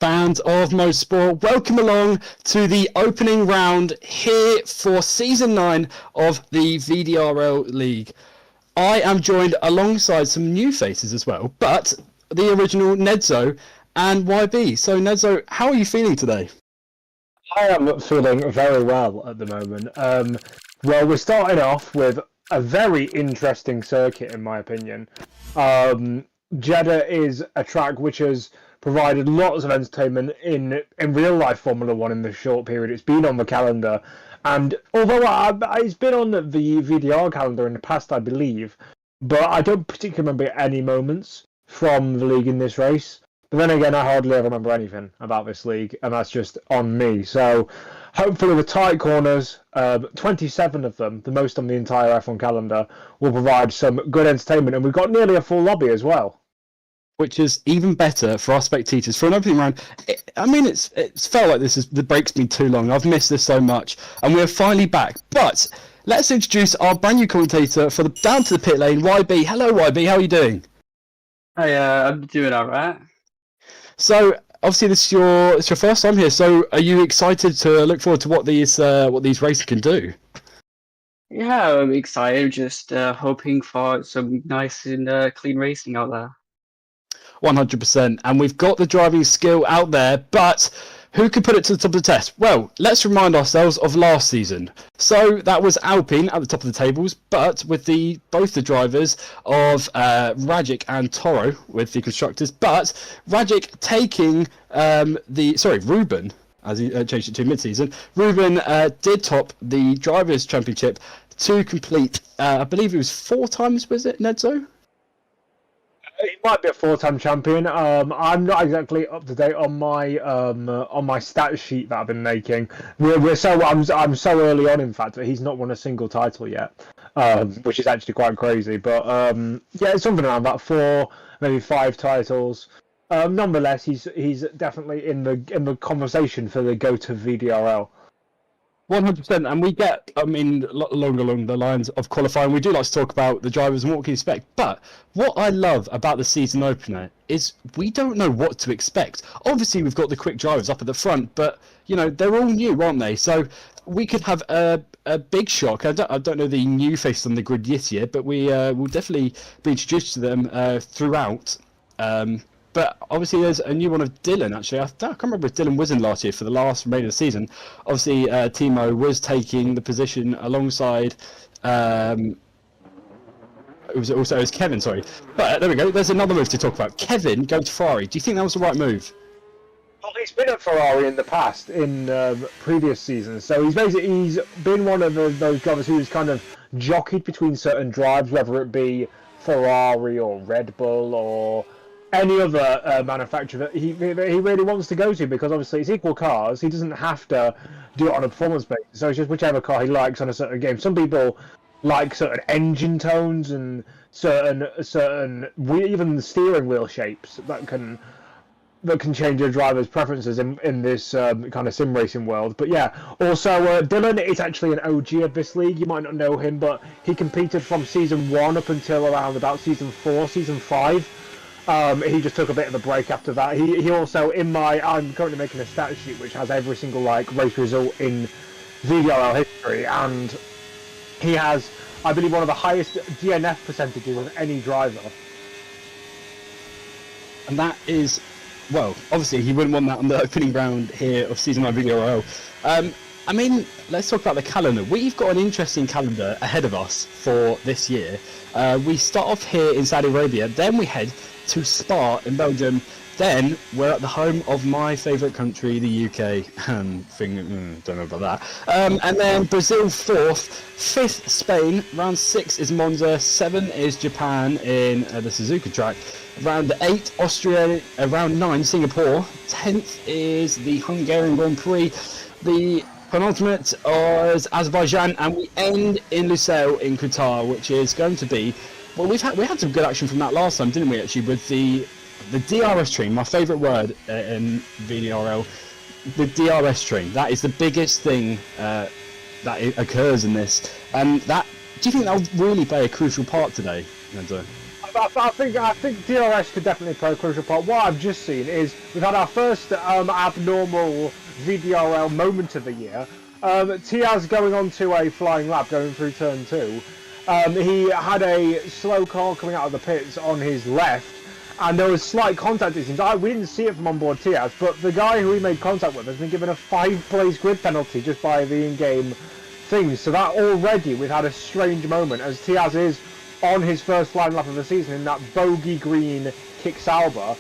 Fans of motorsport, welcome along to the opening round here for Season 9 of the VDRL League. I am joined alongside some new faces as well, but the original Nedzo and YB. So Nedzo, how are you feeling today? I am feeling very well at the moment. Well, we're starting off with a very interesting circuit, in my opinion. Jeddah is a track which has provided lots of entertainment in real life Formula One in this short period. It's been on the calendar, and although it's been on the VDR calendar in the past, I believe, but I don't particularly remember any moments from the league in this race. But then again, I hardly ever remember anything about this league, and that's just on me. So hopefully the tight corners, 27 of them, the most on the entire F1 calendar, will provide some good entertainment. And we've got nearly a full lobby as well. Which is even better for our spectators. For an opening round, it's felt like the break's been too long. I've missed this so much, and we're finally back. But let's introduce our brand new commentator for the Down to the Pit Lane, YB. Hello, YB. How are you doing? Hi, I'm doing all right. So obviously this is your first time here. So are you excited to look forward to what these races can do? Yeah, I'm excited. Just hoping for some nice and clean racing out there. 100%. And we've got the driving skill out there, but who can put it to the top of the test? Well, let's remind ourselves of last season. So that was Alpine at the top of the tables, but with both the drivers of Rajic and Toro with the constructors, but Rajic taking Ruben, as he changed it to mid-season. Ruben did top the Drivers' Championship to complete, I believe it was 4 times, was it, Nedzo? It might be a 4-time champion. I'm not exactly up to date on my stat sheet that I've been making. I'm so early on, in fact, that he's not won a single title yet, which is actually quite crazy. But yeah, it's something around that 4, maybe 5 titles. Nonetheless, he's definitely in the conversation for the go to VDRL. 100%, and we get, along the lines of qualifying, we do like to talk about the drivers and what we can expect, but what I love about the season opener is we don't know what to expect. Obviously, we've got the quick drivers up at the front, but, they're all new, aren't they? So we could have a big shock. I don't know the new faces on the grid yet, but we will definitely be introduced to them throughout. But obviously there's a new one of Dylan, actually. I can't remember if Dylan was in last year for the last remainder of the season. Obviously, Timo was taking the position alongside... it was Kevin, sorry. But there we go. There's another move to talk about. Kevin going to Ferrari. Do you think that was the right move? Well, he's been at Ferrari in the past, in previous seasons. So he's been one of those drivers who's kind of jockeyed between certain drives, whether it be Ferrari or Red Bull or any other manufacturer that he really wants to go to, because obviously it's equal cars. He doesn't have to do it on a performance basis, so it's just whichever car he likes on a certain game. Some people like certain engine tones and certain even steering wheel shapes that can change your driver's preferences in this kind of sim racing world. But yeah, also Dylan is actually an OG of this league. You might not know him, but he competed from season 1 up until around about season 4, season 5. He just took a bit of a break after that. He also, I'm currently making a stat sheet which has every single race result in VDRL history, and he has, I believe, one of the highest DNF percentages of any driver. And that is, well, obviously he wouldn't want that on the opening round here of Season 9 VDRL. Let's talk about the calendar. We've got an interesting calendar ahead of us for this year. We start off here in Saudi Arabia, then we head to Spa in Belgium, then we're at the home of my favourite country, the UK. Don't know about that. And then Brazil 4th, 5th Spain, round 6 is Monza, 7 is Japan in the Suzuka track, round 8 Austria, round 9 Singapore, 10th is the Hungarian Grand Prix, the penultimate is Azerbaijan, and we end in Lusail in Qatar, which is going to be, well, we had some good action from that last time, didn't we, actually, with the DRS train, my favourite word in VDRL, the DRS train. That is the biggest thing that occurs in this, and do you think that will really play a crucial part today, Nendo? I think DRS could definitely play a crucial part. What I've just seen is we've had our first abnormal VDRL moment of the year. Tiaz going on to a flying lap, going through turn 2. He had a slow car coming out of the pits on his left, and there was slight contact. It seems we didn't see it from on board Tiaz, but the guy who he made contact with has been given a 5-place grid penalty just by the in-game things. So that already we've had a strange moment as Tiaz is on his first flying lap of the season in that bogey green Kick Sauber.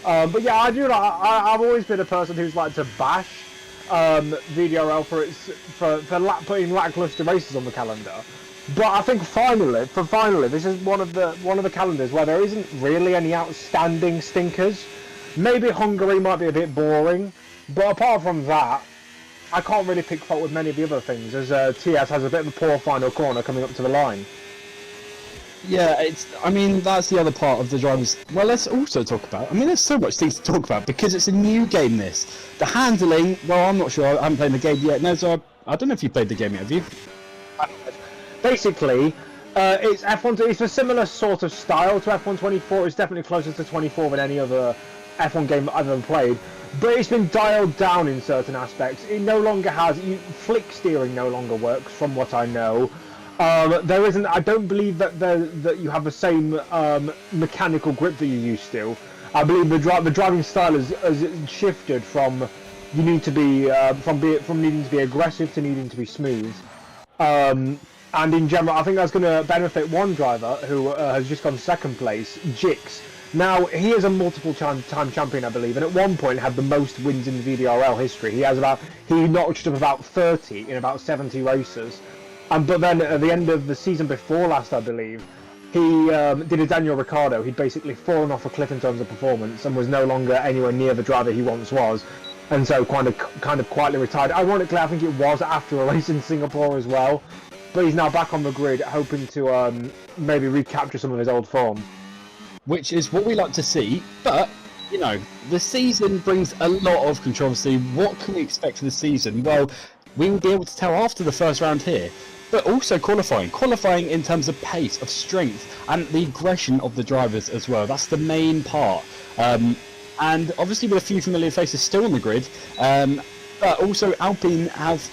But yeah, I've always been a person who's liked to bash VDRL for putting lackluster races on the calendar. But I think finally, this is one of the calendars where there isn't really any outstanding stinkers. Maybe Hungary might be a bit boring, but apart from that, I can't really pick fault with many of the other things, as TS has a bit of a poor final corner coming up to the line. Yeah, I mean, that's the other part of the drivers. Well, let's also talk about, I mean, there's so much things to talk about because it's a new game, this. The handling, well, I'm not sure, I haven't played the game yet. No, so I don't know if you played the game yet, have you? Basically, it's F1. It's a similar sort of style to F1 24. It's definitely closer to 24 than any other F1 game I've ever played. But it's been dialed down in certain aspects. It no longer has flick steering. No longer works, from what I know. There isn't. I don't believe that you have the same mechanical grip that you used to. I believe the driving style has shifted from you need to be from needing to be aggressive to needing to be smooth. And in general, I think that's going to benefit one driver who has just gone second place, Jix. Now, he is a multiple-time champion, I believe, and at one point had the most wins in VDRL history. He notched up about 30 in about 70 races. But then at the end of the season before last, I believe, he did a Daniel Ricciardo. He'd basically fallen off a cliff in terms of performance and was no longer anywhere near the driver he once was. And so kind of quietly retired. Ironically, I think it was after a race in Singapore as well. But he's now back on the grid, hoping to maybe recapture some of his old form. Which is what we like to see, but, you know, the season brings a lot of controversy. What can we expect for the season? Well, we will be able to tell after the first round here, but also qualifying. Qualifying in terms of pace, of strength, and the aggression of the drivers as well. That's the main part. And obviously with a few familiar faces still on the grid, but also Alpine have,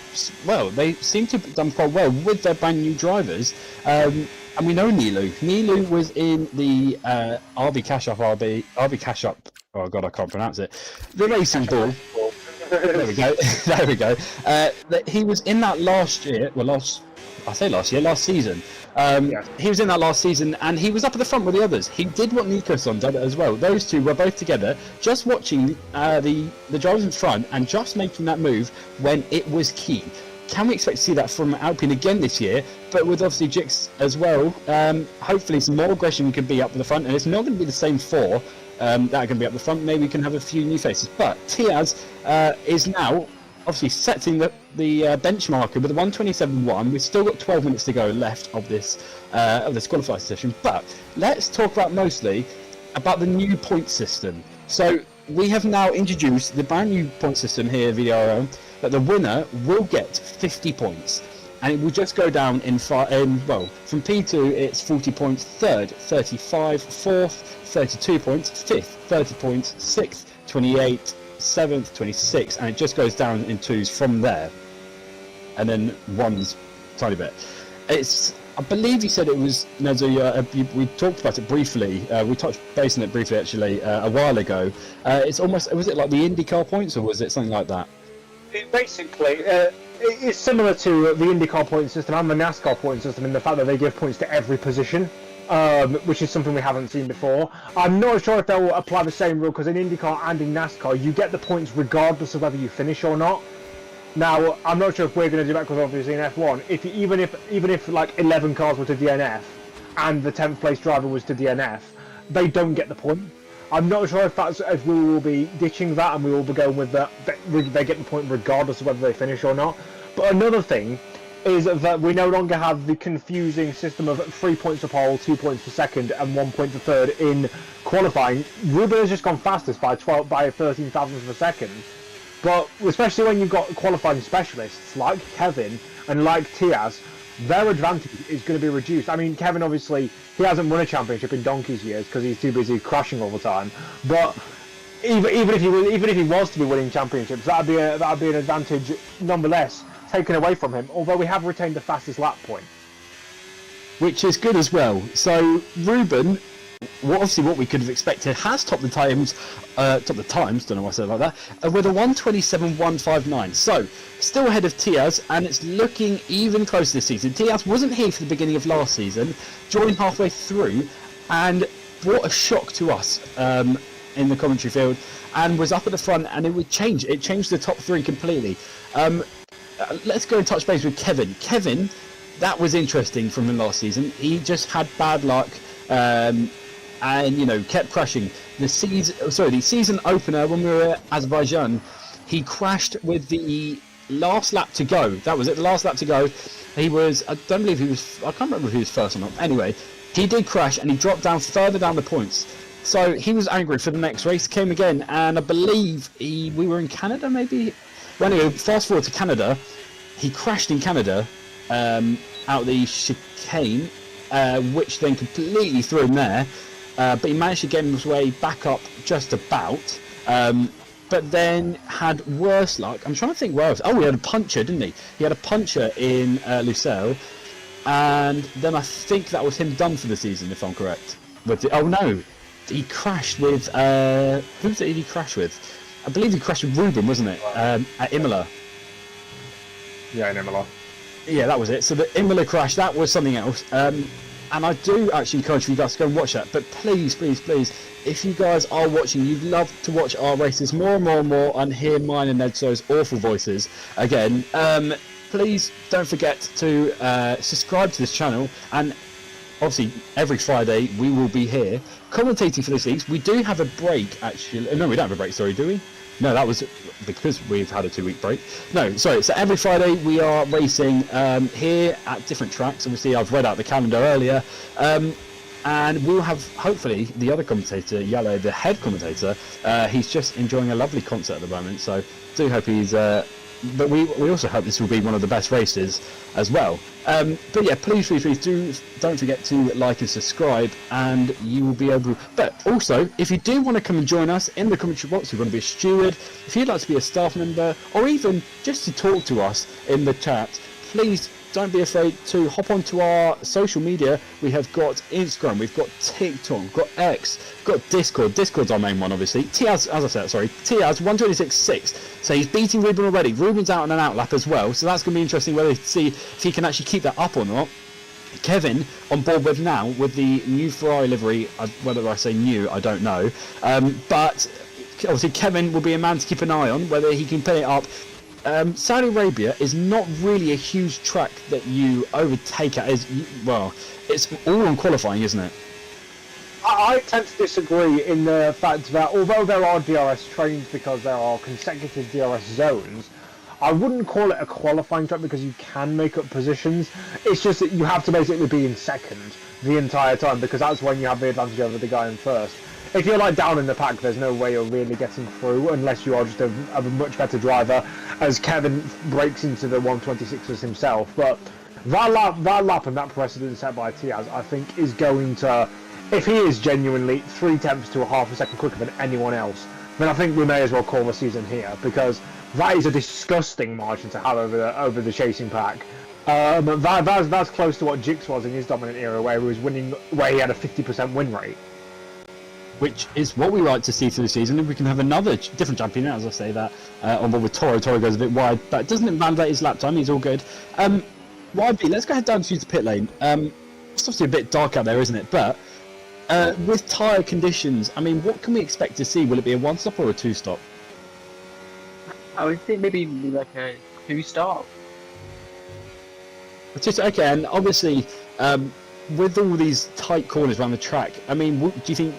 well, they seem to have done quite well with their brand new drivers. And we know Nilu. Nilu was in the RB Cash Up, oh god, I can't pronounce it. The Racing Ball. There we go. There we go. He was in that last season. He was in that last season, and he was up at the front with the others. He did what Nikos did as well. Those two were both together, just watching the drivers in front and just making that move when it was key. Can we expect to see that from Alpine again this year? But with obviously Jix as well, hopefully some more aggression can be up at the front, and it's not going to be the same four that are going to be up the front. Maybe we can have a few new faces. But Tiaz is now obviously setting the benchmarker with a 1:27.1. We've still got 12 minutes to go left of this qualifying session. But let's talk mostly about the new point system. So we have now introduced the brand new point system here at VDRL, that the winner will get 50 points. And it will just go down from P2 it's 40 points, third 35, fourth 32 points, fifth 30 points, sixth 28, seventh 26, and it just goes down in twos from there. And then one's tiny bit. I believe you said it was, we talked about it briefly, we touched base on it briefly actually a while ago. It's almost, was it like the IndyCar points or was it something like that? Basically, it's similar to the IndyCar point system and the NASCAR point system in the fact that they give points to every position, which is something we haven't seen before. I'm not sure if they'll apply the same rule because in IndyCar and in NASCAR you get the points regardless of whether you finish or not. Now, I'm not sure if we're going to do that because obviously in F1, even if like 11 cars were to DNF and the 10th place driver was to DNF, they don't get the point. I'm not sure if we will be ditching that and we will be going with that. They get the point regardless of whether they finish or not. But another thing is that we no longer have the confusing system of 3 points for pole, 2 points for second, and 1 point for third in qualifying. Ruben has just gone fastest by 13 thousandths of a second. But especially when you've got qualifying specialists like Kevin and like Tiaz, their advantage is going to be reduced. I mean, Kevin obviously he hasn't won a championship in donkey's years because he's too busy crashing all the time. But even if he was to be winning championships, that'd be an advantage nonetheless taken away from him. Although we have retained the fastest lap point, which is good as well. So Ruben, obviously what we could have expected, has topped the times. Don't know why I said it like that. With a 1:27.159. So still ahead of Tiaz, and it's looking even closer this season. Tiaz wasn't here for the beginning of last season, joined halfway through, and brought a shock to us in the commentary field, and was up at the front, and it changed the top three completely. Let's go and touch base with Kevin. Kevin, that was interesting from him last season. He just had bad luck, and kept crashing. The season opener when we were at Azerbaijan, he crashed with the last lap to go. That was it, the last lap to go. I can't remember if he was first or not. Anyway, he did crash and he dropped down further down the points. So he was angry for the next race. Came again, and I believe we were in Canada maybe. Well, anyway, fast forward to Canada. He crashed in Canada out the chicane, which then completely threw him there. But he managed to get his way back up just about. But then had worse luck. I'm trying to think where else. Oh, he had a puncture, didn't he? He had a puncture in Lucelle. And then I think that was him done for the season, if I'm correct. Oh no, he crashed with... who did he crash with? I believe he crashed with Ruben, wasn't it? At Imola. Yeah, in Imola. Yeah, that was it. So the Imola crash, that was something else. And I do actually encourage you guys to go and watch that. But please, please, please, if you guys are watching, you'd love to watch our races more and more and more and hear mine and Nedso's awful voices again. Please don't forget to subscribe to this channel. And obviously, every Friday we will be here commentating for this league. We do have a break, actually. No, we don't have a break, sorry, do we? No, that was because we've had a 2-week break. No, sorry. So every Friday we are racing here at different tracks. Obviously, I've read out the calendar earlier. And we'll have, hopefully, the other commentator, Yellow, the head commentator, he's just enjoying a lovely concert at the moment. So do hope he's... but we also hope this will be one of the best races as well. But yeah, please don't forget to like and subscribe, and you will be able... But also, if you do want to come and join us in the commentary box, you want to be a steward, if you'd like to be a staff member, or even just to talk to us in the chat, please don't be afraid to hop onto our social media. We have got Instagram, we've got TikTok, we've got X, we've got Discord. Discord's our main one, obviously. Tiaz, as I said, sorry, Tiaz 126.6. So he's beating Ruben already. Ruben's out on an out lap as well, so that's going to be interesting whether to see if he can actually keep that up or not. Kevin on board with now with the new Ferrari livery. Whether I say new, I don't know. But obviously Kevin will be a man to keep an eye on, whether he can put it up. Saudi Arabia is not really a huge track that you overtake at. Well, it's all on qualifying, isn't it? I tend to disagree in the fact that although there are DRS trains because there are consecutive DRS zones, I wouldn't call it a qualifying track because you can make up positions. It's just that you have to basically be in second the entire time because that's when you have the advantage over the guy in first. If you're like down in the pack, there's no way you're really getting through unless you are just a much better driver, as Kevin breaks into the 126s himself. But that lap and that precedent set by Tiaz, I think, is going to, if he is genuinely 3/10 to a half a second quicker than anyone else, then I think we may as well call the season here, because that is a disgusting margin to have over the chasing pack. That's close to what Jix was in his dominant era, where he was winning, where he had a 50% win rate. Which is what we like to see through the season. If we can have another different champion, as I say that, on board with Toro. Toro goes a bit wide, but doesn't invalidate his lap time. He's all good. YB, let's go ahead down to the pit lane. It's obviously a bit dark out there, isn't it? But with tyre conditions, I mean, what can we expect to see? Will it be a one-stop or a two-stop? I would think maybe like a 2-stop. Okay, and obviously, with all these tight corners around the track, I mean, do you think,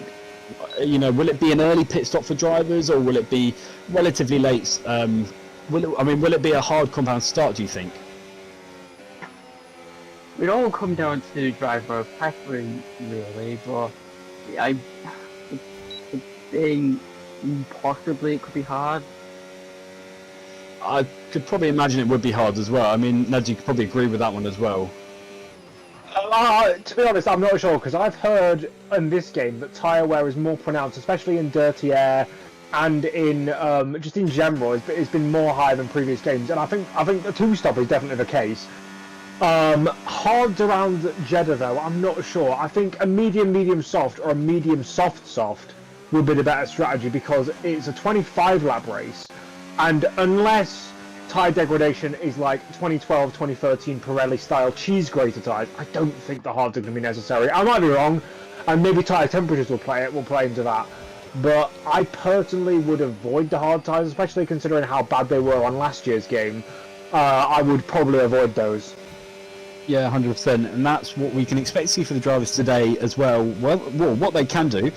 will it be an early pit stop for drivers, or will it be relatively late? Will it be a hard compound start, do you think? It all come down to driver preference, really, but I think possibly it could be hard. I could probably imagine it would be hard as well. I mean, Ned, you could probably agree with that one as well. To be honest, I'm not sure, because I've heard in this game that tyre wear is more pronounced, especially in dirty air and in just in general. It's been more high than previous games, and I think the two-stop is definitely the case. Hard around Jeddah though, I'm not sure. I think a medium soft or a medium soft would be the better strategy, because it's a 25 lap race, and unless tyre degradation is like 2012, 2013 Pirelli style cheese grater tyres, I don't think the hards are going to be necessary. I might be wrong, and maybe tyre temperatures will play into that. But I personally would avoid the hard tyres, especially considering how bad they were on last year's game. I would probably avoid those. Yeah, 100%, and that's what we can expect to see for the drivers today as well. Well, what they can do.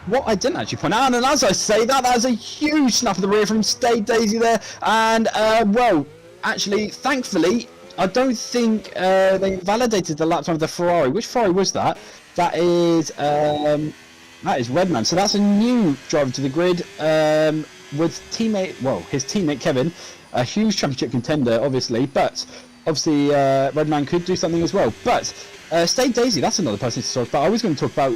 What I didn't actually point out, and as I say that, that's a huge snap of the rear from Stay Daisy there, and well, actually, thankfully, I don't think they validated the lap time of the Ferrari. Which Ferrari was that? That is Redman. So that's a new driver to the grid with his teammate Kevin, a huge championship contender, obviously, but obviously Redman could do something as well. But Stay Daisy, that's another person to talk about. I was going to talk about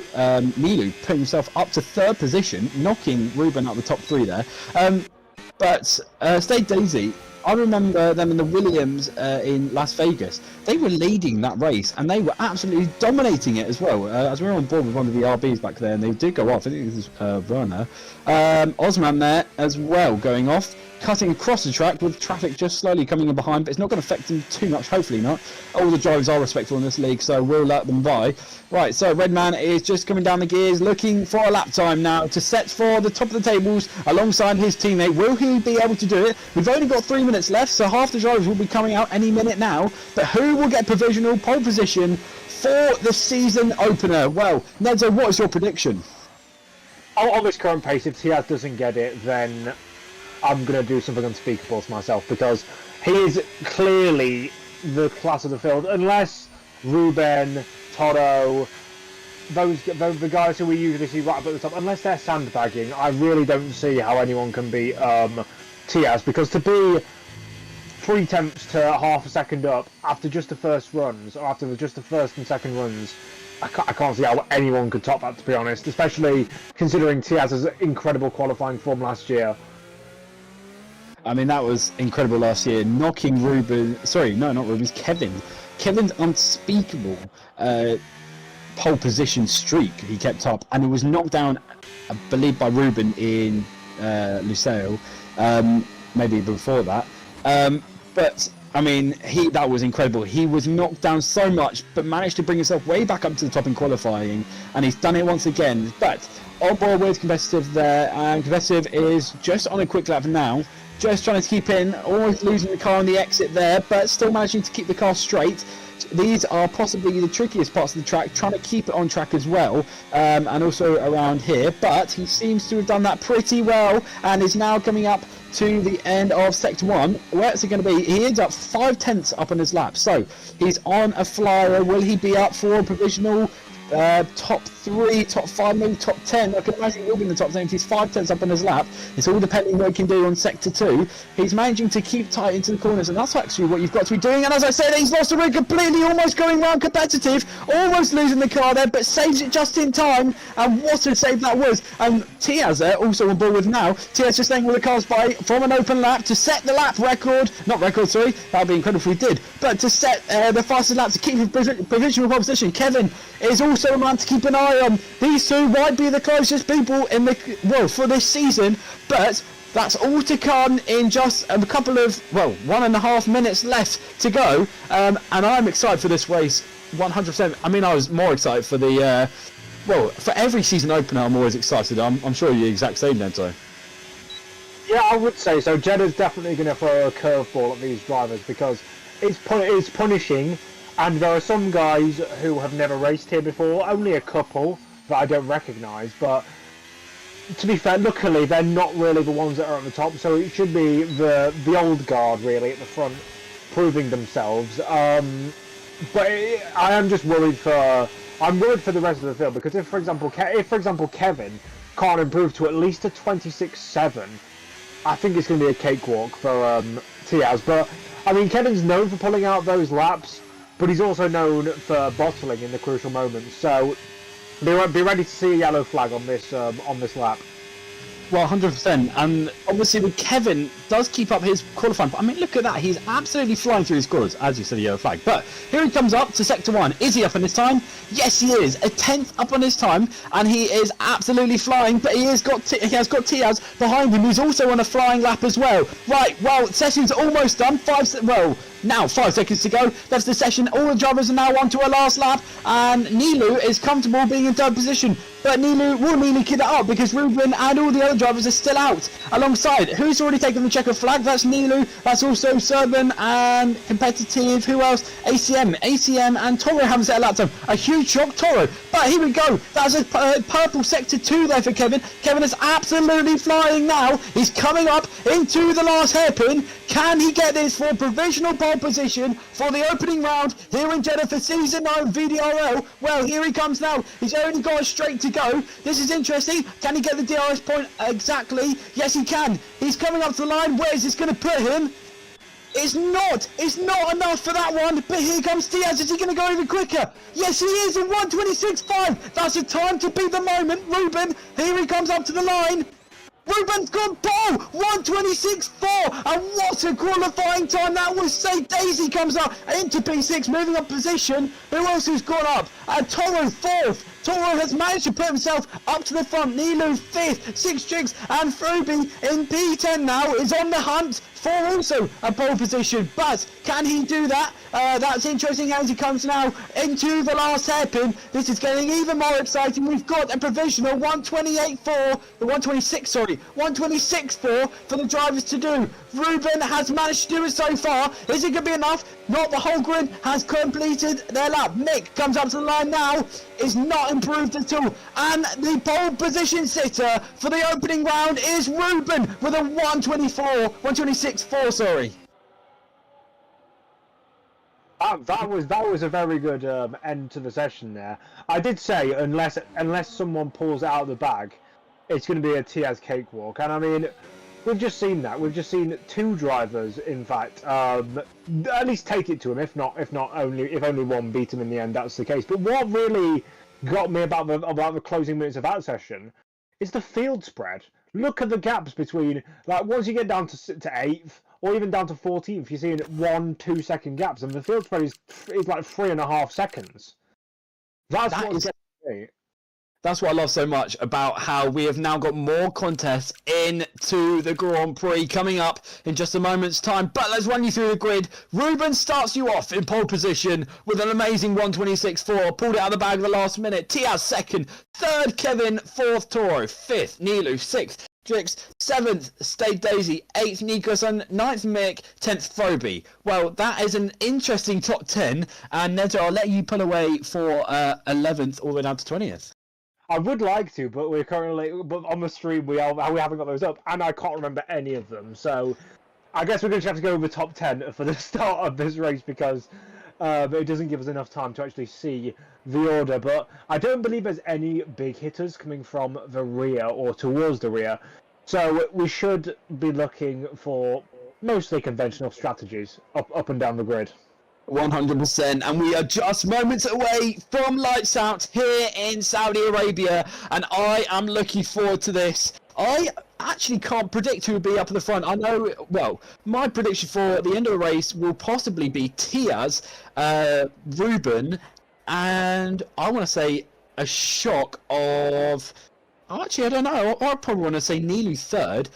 Nilu putting himself up to third position, knocking Ruben out the top three there. But Stay Daisy, I remember them in the Williams in Las Vegas. They were leading that race, and they were absolutely dominating it as well. As we were on board with one of the RBs back there, and they did go off. I think this is Werner. Osman there as well, going off, cutting across the track with traffic just slowly coming in behind, but it's not going to affect them too much, hopefully not. All the drivers are respectful in this league, so we'll let them by. Right, so Redman is just coming down the gears, looking for a lap time now to set for the top of the tables alongside his teammate. Will he be able to do it? We've only got 3 minutes left, so half the drivers will be coming out any minute now, but who will get provisional pole position for the season opener? Well, Nedzo, what is your prediction? On this current pace, if Tiaz doesn't get it, then I'm going to do something unspeakable to myself, because he is clearly the class of the field. Unless Ruben, Toto, the guys who we usually see right up at the top, unless they're sandbagging, I really don't see how anyone can beat Tiaz, because to be 3/10 to half a second up after just the first runs, or after just the first and second runs, I can't see how anyone could top that, to be honest, especially considering Tiaz's incredible qualifying form last year. I mean, that was incredible last year, knocking Kevin's unspeakable pole position streak he kept up, and it was knocked down, I believe, by Ruben in Luceo, maybe before that. But I mean, that was incredible. He was knocked down so much, but managed to bring himself way back up to the top in qualifying, and he's done it once again. But on board with Competitive there, and Competitive is just on a quick lap now, just trying to keep in, almost losing the car on the exit there, but still managing to keep the car straight. These are possibly the trickiest parts of the track, trying to keep it on track as well, and also around here, but he seems to have done that pretty well, and is now coming up to the end of Sector 1. Where's it going to be? He ends up 5/10 up on his lap, so he's on a flyer. Will he be up for a provisional top 3, top 5, maybe top 10? I can imagine he will be in the top 10 if he's 5/10 up on his lap. It's all depending what he can do on Sector 2. He's managing to keep tight into the corners, and that's actually what you've got to be doing. And as I said, he's lost the rig completely, almost going round Competitive, almost losing the car there, but saves it just in time. And what a save that was. And Tiaz there, also on board with now. Tiaz just staying with the cars by from an open lap to set the lap record. Not record, sorry. That would be incredible if we did. But to set the fastest lap to keep his provisional position. Kevin is also a man to keep an eye on. These two might be the closest people in the for this season, but that's all to come in just a couple of 1.5 minutes left to go, and I'm excited for this race 100%. I mean, I was more excited for the for every season opener. I'm always excited. I'm sure you're the exact same, Nento. Yeah, I would say so. Jeddah's definitely going to throw a curveball at these drivers, because it's punishing. And there are some guys who have never raced here before, only a couple that I don't recognise, but to be fair, luckily they're not really the ones that are at the top, so it should be the old guard really at the front proving themselves. But I am just worried for the rest of the field, because if for example Kevin can't improve to at least a 26.7, I think it's going to be a cakewalk for Tiaz. But I mean, Kevin's known for pulling out those laps. but he's also known for bottling in the crucial moments. So be ready to see a yellow flag on this lap. Well, 100%. And obviously, with Kevin does keep up his qualifying. I mean, look at that. He's absolutely flying through his scores, as you said, the yellow flag. But here he comes up to Sector 1. Is he up on his time? Yes, he is. A 10th up on his time. And he is absolutely flying. But he has got Tiaz behind him, who's also on a flying lap as well. Right, well, session's almost done. 5 seconds to go. That's the session. All the drivers are now on to a last lap. And Nilu is comfortable being in third position. But Nilu will nearly get it up because Ruben and all the other drivers are still out. Alongside, who's already taken the checker flag? That's Nilu. That's also Serban and Competitive. Who else? ACM and Toro haven't set a lap time. A huge shock, Toro. But here we go. That's a purple sector 2 there for Kevin. Kevin is absolutely flying now. He's coming up into the last hairpin. Can he get this for provisional pole position for the opening round here in Jeddah for Season 9 VDRL? Well, here he comes now. He's only got a straight to go. This is interesting. Can he get the DRS point exactly? Yes, he can. He's coming up to the line. Where is this going to put him? It's not enough for that one. But here comes Diaz. Is he going to go even quicker? Yes, he is. In 1:26.5. That's a time to beat the moment. Ruben, here he comes up to the line. Ruben's gone pole! 1:26.4! And what a qualifying time that was! Say Daisy comes up into P6, moving up position. Who else has gone up? Toro 4th. Toro has managed to put himself up to the front. Nilu 5th, 6 Jigs, and Fruby in P10 now is on the hunt for also a pole position. But can he do that? That's interesting as he comes now into the last hairpin. This is getting even more exciting. We've got a provisional 1:26.4 for the drivers to do. Ruben has managed to do it so far. Is it going to be enough? Not. The whole grid has completed their lap. Mick comes up to the line now. Is not improved at all. And the pole position sitter for the opening round is Ruben with a 1:26.4, sorry. That was a very good end to the session there. I did say unless someone pulls it out of the bag, it's going to be a Tiaz cakewalk. And I mean, we've just seen that. We've just seen 2 drivers, in fact, at least take it to him. If only one beat him in the end, that's the case. But what really got me about the closing minutes of that session is the field spread. Look at the gaps between, like, once you get down to 8th or even down to 14th, you're seeing 1-2 second gaps, and the field spread is like 3.5 seconds. That's what I love so much about how we have now got more contests into the Grand Prix coming up in just a moment's time. But let's run you through the grid. Ruben starts you off in pole position with an amazing 1:26.4. Pulled it out of the bag at the last minute. Tiaz 2nd. 3rd, Kevin. 4th, Toro. 5th, Nilu. 6th, Drix. 7th, Stade Daisy. 8th, Nicholson. 9th, Mick. 10th, Phoebe. Well, that is an interesting top 10. And Neto, I'll let you pull away for 11th all the way down to 20th. I would like to, but we're currently, but on the stream we haven't got those up, and I can't remember any of them. So I guess we're going to have to go over the top 10 for the start of this race because it doesn't give us enough time to actually see the order. But I don't believe there's any big hitters coming from the rear or towards the rear, so we should be looking for mostly conventional strategies up and down the grid. 100%, and we are just moments away from lights out here in Saudi Arabia, and I am looking forward to this. I actually can't predict who will be up at the front. I know, well, my prediction for the end of the race will possibly be Tiaz, Ruben, and I want to say a shock of... Actually, I don't know. I probably want to say Nilu 3rd,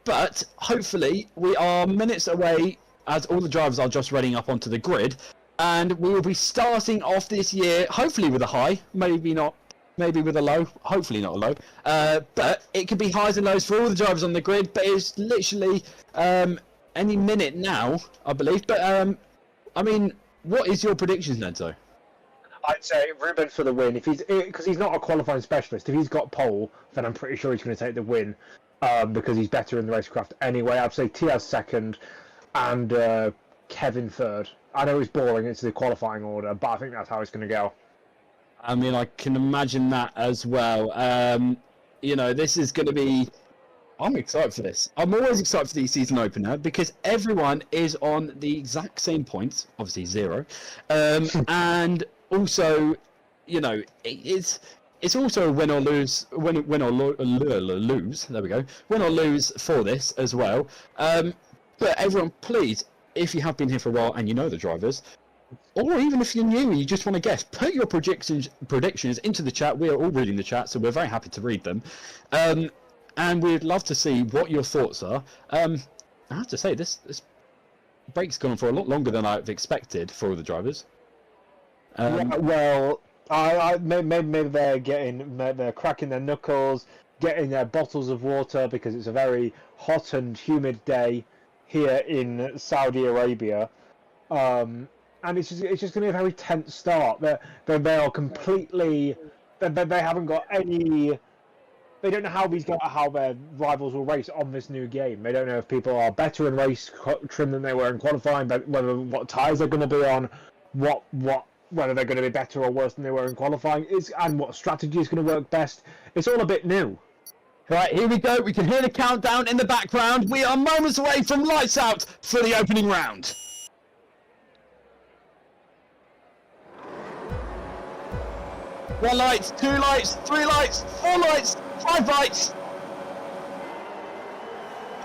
but hopefully we are minutes away as all the drivers are just running up onto the grid, and we will be starting off this year hopefully with a high, maybe not, maybe with a low, hopefully not a low, but it could be highs and lows for all the drivers on the grid, but it's literally any minute now, I believe. But I mean, what is your predictions, Neto? I'd say Ruben for the win, because he's not a qualifying specialist. If he's got pole, then I'm pretty sure he's going to take the win, because he's better in the racecraft anyway. I'd say Tiaz 2nd, and Kevin 3rd. I know it's boring, it's the qualifying order, but I think that's how it's going to go. I mean, I can imagine that as well. You know, this is going to be I'm excited for this. I'm always excited for the season opener because everyone is on the exact same points, obviously 0, and also, you know, it's also a win or lose, lose. There we go, win or lose for this as well. But everyone, please, if you have been here for a while and you know the drivers, or even if you're new and you just want to guess, put your predictions into the chat. We are all reading the chat, so we're very happy to read them. And we'd love to see what your thoughts are. I have to say, this break's gone on for a lot longer than I've expected for all the drivers. Yeah, well, maybe they're cracking their knuckles, getting their bottles of water because it's a very hot and humid day here in Saudi Arabia. And it's just going to be a very tense start. They are completely. They haven't got any. They don't know how their rivals will race on this new game. They don't know if people are better in race trim than they were in qualifying, but what tyres they're going to be on, whether they're going to be better or worse than they were in qualifying, and what strategy is going to work best. It's all a bit new. Right, here we go. We can hear the countdown in the background. We are moments away from lights out for the opening round. 1 light, 2 lights, 3 lights, 4 lights, 5 lights.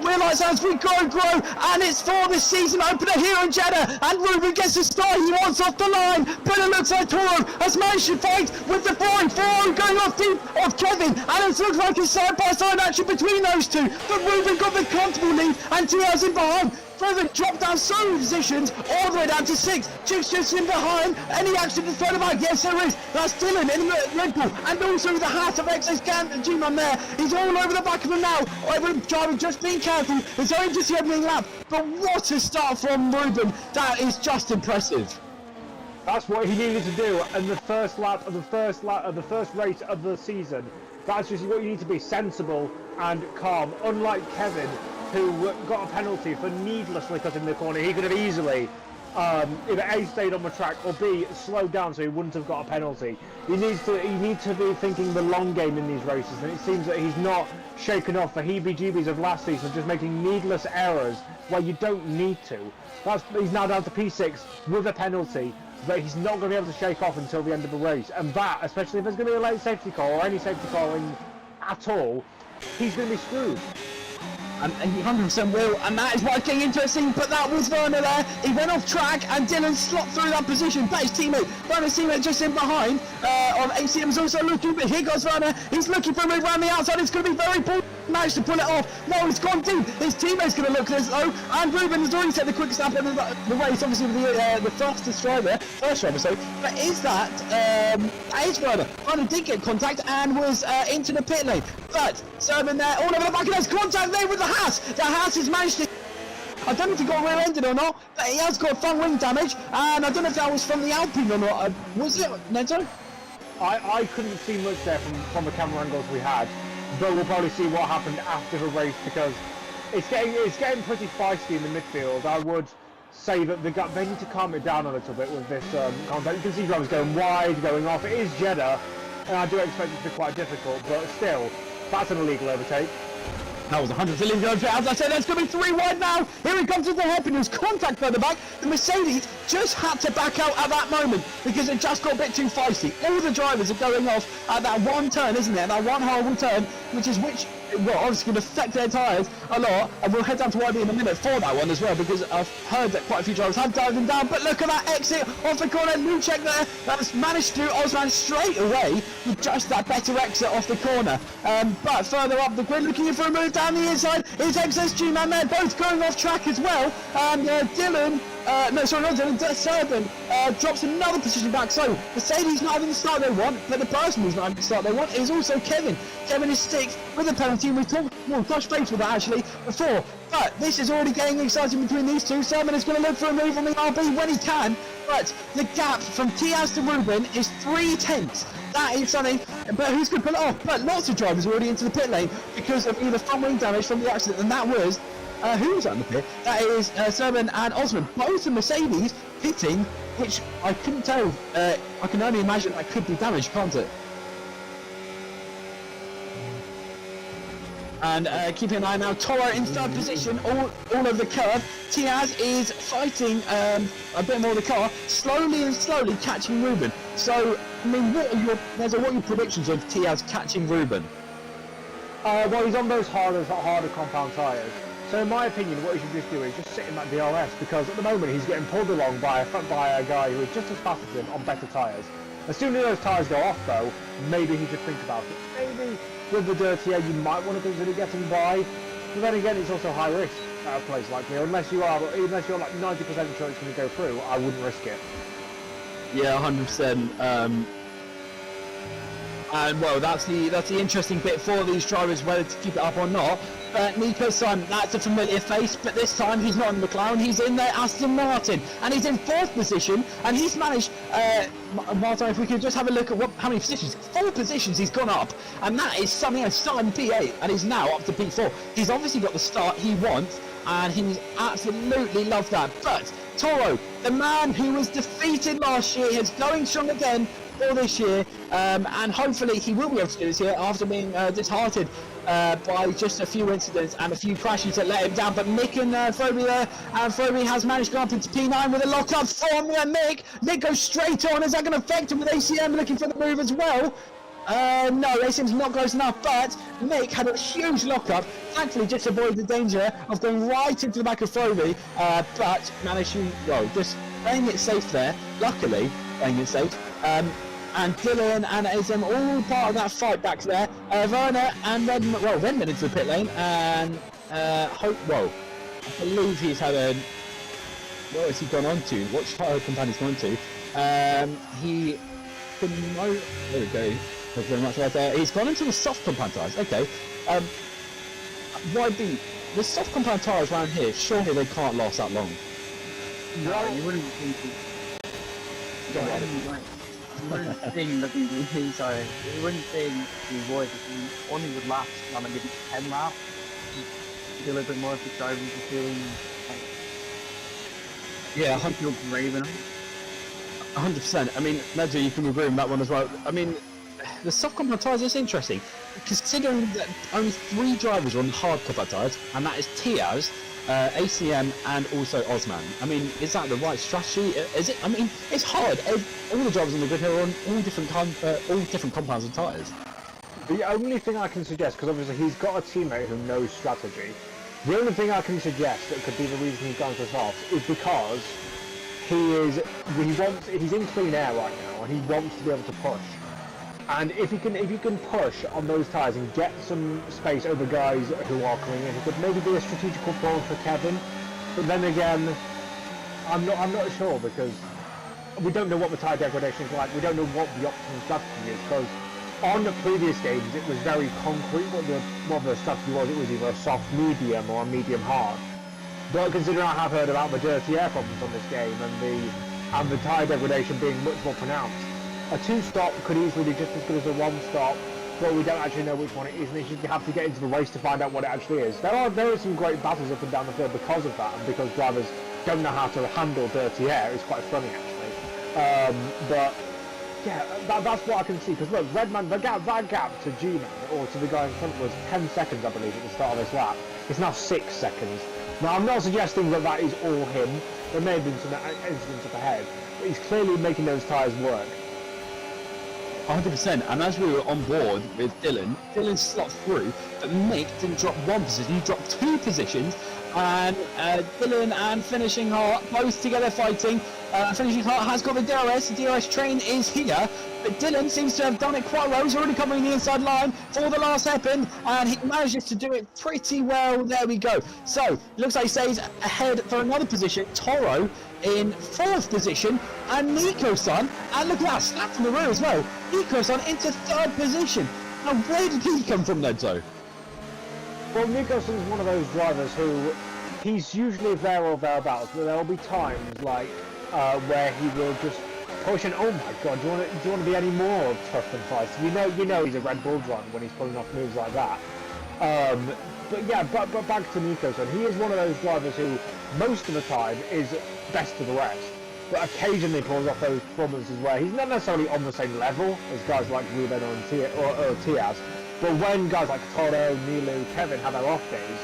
We're lights as we grow, and it's for the season opener here in Jeddah, and Ruben gets the start he wants off the line, but it looks like Toro has managed to fight with the flying forward going off deep of Kevin, and it looks like a side-by-side action between those two, but Ruben got the comfortable lead, and Tia's in behind. Further dropped down so many positions, all the way down to 6. Chick's just in behind. Any action to throw back? Yes, there is. That's Dylan in the Red Bull, and also the hat of XS G-Man there. He's all over the back of him now. Every driver just being careful. It's only just the opening lap, but what a start from Ruben. That is just impressive. That's what he needed to do in the first lap of the first race of the season. That's just what you need to be, sensible and calm. Unlike Kevin, who got a penalty for needlessly cutting the corner. He could have easily either A, stayed on the track, or B, slowed down so he wouldn't have got a penalty. He needs to be thinking the long game in these races, and it seems that he's not shaken off the heebie-jeebies of last season of just making needless errors where you don't need to. He's now down to P6 with a penalty that he's not going to be able to shake off until the end of the race, and that, especially if there's going to be a late safety call or any safety call in at all, he's going to be screwed. And he 100% will, and that is why it's getting interesting, but that was Werner there. He went off track, and Dylan slopped through that position, but his teammate, Werner's teammate just in behind, on ACM's also looking, but here goes Werner. He's looking for a move around the outside. It's going to be very poor. Managed to pull it off. No, it's gone deep. His teammate's going to look this though, and Ruben has already set the quick snap in the race, obviously with the fastest driver, first driver, so, but is that is Werner. Werner did get contact and was into the pit lane, but Sermon there, all over the back, and there's contact there with the Haas. The Haas has managed to, I don't know if he got rear-ended or not, but he has got front wing damage, and I don't know if that was from the Alpine or not. Was it, Neto? I couldn't see much there from the camera angles we had, but we'll probably see what happened after the race, because it's getting pretty feisty in the midfield. I would say that they need to calm it down a little bit with this contact. You can see drivers going wide, going off. It is Jeddah, and I do expect it to be quite difficult, but still, that's an illegal overtake. That was 100 illegal overtake. As I said, that's going to be 3 wide now. Here he comes to the hairpin. There's contact further back. The Mercedes just had to back out at that moment because it just got a bit too feisty. All the drivers are going off at that one turn, isn't it? That one horrible turn, which obviously going to affect their tyres a lot. And we'll head down to YB in a minute for that one as well, because I've heard that quite a few drivers have dived them down. But look at that exit off the corner. New check there. That's managed to Osman straight away with just that better exit off the corner. But further up the grid, looking for a move down the inside, is XSG Man there, both going off track as well. And Dylan, no, sorry, not Dylan, Serban drops another position back. So Mercedes not having the start they want, but the person who's not having the start they want is also Kevin. Kevin is 6th with a penalty. We touched base with that actually before, but this is already getting exciting between these two. Serban is going to look for a move on the RB when he can, but the gap from Tiaz to Ruben is 3/10. That is something, but who's going to pull it off? But lots of drivers are already into the pit lane because of either front wing damage from the accident, and that was who was out in the pit? That is Serban and Osman. Both the Mercedes pitting, which I couldn't tell. I can only imagine that could be damaged, can't it? And keeping an eye now, Toro in third position, all over the curve. Tiaz is fighting a bit more of the car, slowly and slowly catching Ruben. So, I mean, what are your predictions of Tiaz catching Ruben? Well, he's on those harder compound tyres. So in my opinion, what he should just do is just sit in that DRS, because at the moment he's getting pulled along by a guy who is just as fast as him on better tyres. As soon as those tyres go off though, maybe he should think about it. Maybe with the dirty air you might want to consider getting by, but then again it's also high risk at a place like here. Unless you're like 90% sure it's going to go through, I wouldn't risk it. Yeah, 100%. And well, that's the interesting bit for these drivers, whether to keep it up or not. But Nico's son, that's a familiar face, but this time he's not in the McLaren, he's in their Aston Martin, and he's in fourth position, and he's managed, Martin, if we could just have a look at how many positions, 4 positions he's gone up, and that is something else. Started in P8, and he's now up to P4. He's obviously got the start he wants, and he's absolutely loved that. But Toro, the man who was defeated last year, is going strong again for this year, and hopefully he will be able to do this year after being disheartened by just a few incidents and a few crashes that let him down. But Mick and Froby there, and Froby has managed to go up into P9 with a lock-up from Mick. Mick goes straight on. Is that going to affect him with ACM looking for the move as well? No, ACM's not close enough, but Mick had a huge lock-up, thankfully just avoided the danger of going right into the back of Froby, but managed to, just playing it safe there, luckily playing it safe. And Dylan and ASM all part of that fight back there. Werner and Redmond into the pit lane, and I believe he's had a. What has he gone on to? What tyre company he's gone to? He. There we go. Thank you very much right there. He's gone into the soft compound tyres. Okay. The soft compound tyres around here, surely they can't last that long. No, you wouldn't think you wouldn't think that you wouldn't think he would. He only would last maybe 10 laps. A little bit more if the drivers are feeling Yeah, I feel brave enough. 100%. I mean, Nedra, you can agree with that one as well. I mean, the soft compound tyres is interesting, considering that only 3 drivers are on hard compound tyres, and that is Tiaz, ACM, and also Osman. I mean, is that the right strategy? Is it? I mean, it's hard. All the drivers on the grid here are on all different compounds of tyres. The only thing I can suggest, because obviously he's got a teammate who knows strategy, the only thing I can suggest that could be the reason he's gone so soft is because he's in clean air right now, and he wants to be able to push. And if you can push on those tyres and get some space over guys who are coming in, it could maybe be a strategical problem for Kevin. But then again, I'm not sure, because we don't know what the tyre degradation is like. We don't know what the optimum strategy is, because on the previous games it was very concrete what the strategy was. It was either a soft medium or a medium hard. But considering I have heard about the dirty air problems on this game and the tyre degradation being much more pronounced, a 2-stop could easily be just as good as a 1-stop, but we don't actually know which one it is, and you have to get into the race to find out what it actually is. There are some great battles up and down the field because of that, and because drivers don't know how to handle dirty air. It's quite funny actually. But yeah, that's what I can see. Because look, Redman, that gap to G-Man, or to the guy in front, was 10 seconds, I believe, at the start of this lap. It's now 6 seconds. Now, I'm not suggesting that is all him. There may have been some incidents up ahead, but he's clearly making those tyres work. 100%, and as we were on board with Dylan slot through, but Mick didn't drop 1 position, he dropped 2 positions, and Dylan and Finishing Heart both together fighting. Finishing Heart has got the DRS train is here, but Dylan seems to have done it quite well. He's already covering the inside line for the last hairpin, and he manages to do it pretty well. There we go. So, it looks like he stays ahead for another position. Toro in 4th position, and Nico-san, and look at that, snap from the rear as well. Nico-san into 3rd position. Now, where did he come from, Nedzo? Well, Nico-san is one of those drivers who, he's usually there or thereabouts, but there will be times like where he will just push and, oh my god, do you want to be any more tough and feisty? You know he's a Red Bull driver when he's pulling off moves like that. But yeah, but back to Nico-san, he is one of those drivers who most of the time is best of the rest, but occasionally pulls off those performances where he's not necessarily on the same level as guys like Ruben or Tiaz, But when guys like Toro, Nilu, Kevin have their off days,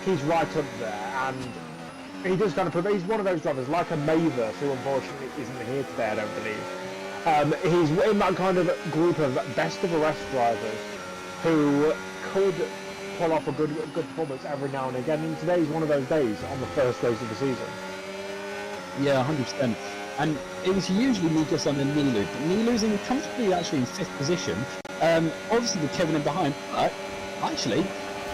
he's right up there, and he does kind of. He's one of those drivers like a Mavis, who unfortunately isn't here today, I don't believe. He's in that kind of group of best of the rest drivers who could pull off a good performance every now and again. And today's one of those days on the first race of the season. Yeah, 100%. And it was usually Nico-san and Nilu, but Nilu's in comfortably actually in 5th position. Obviously with Kevin in behind, but actually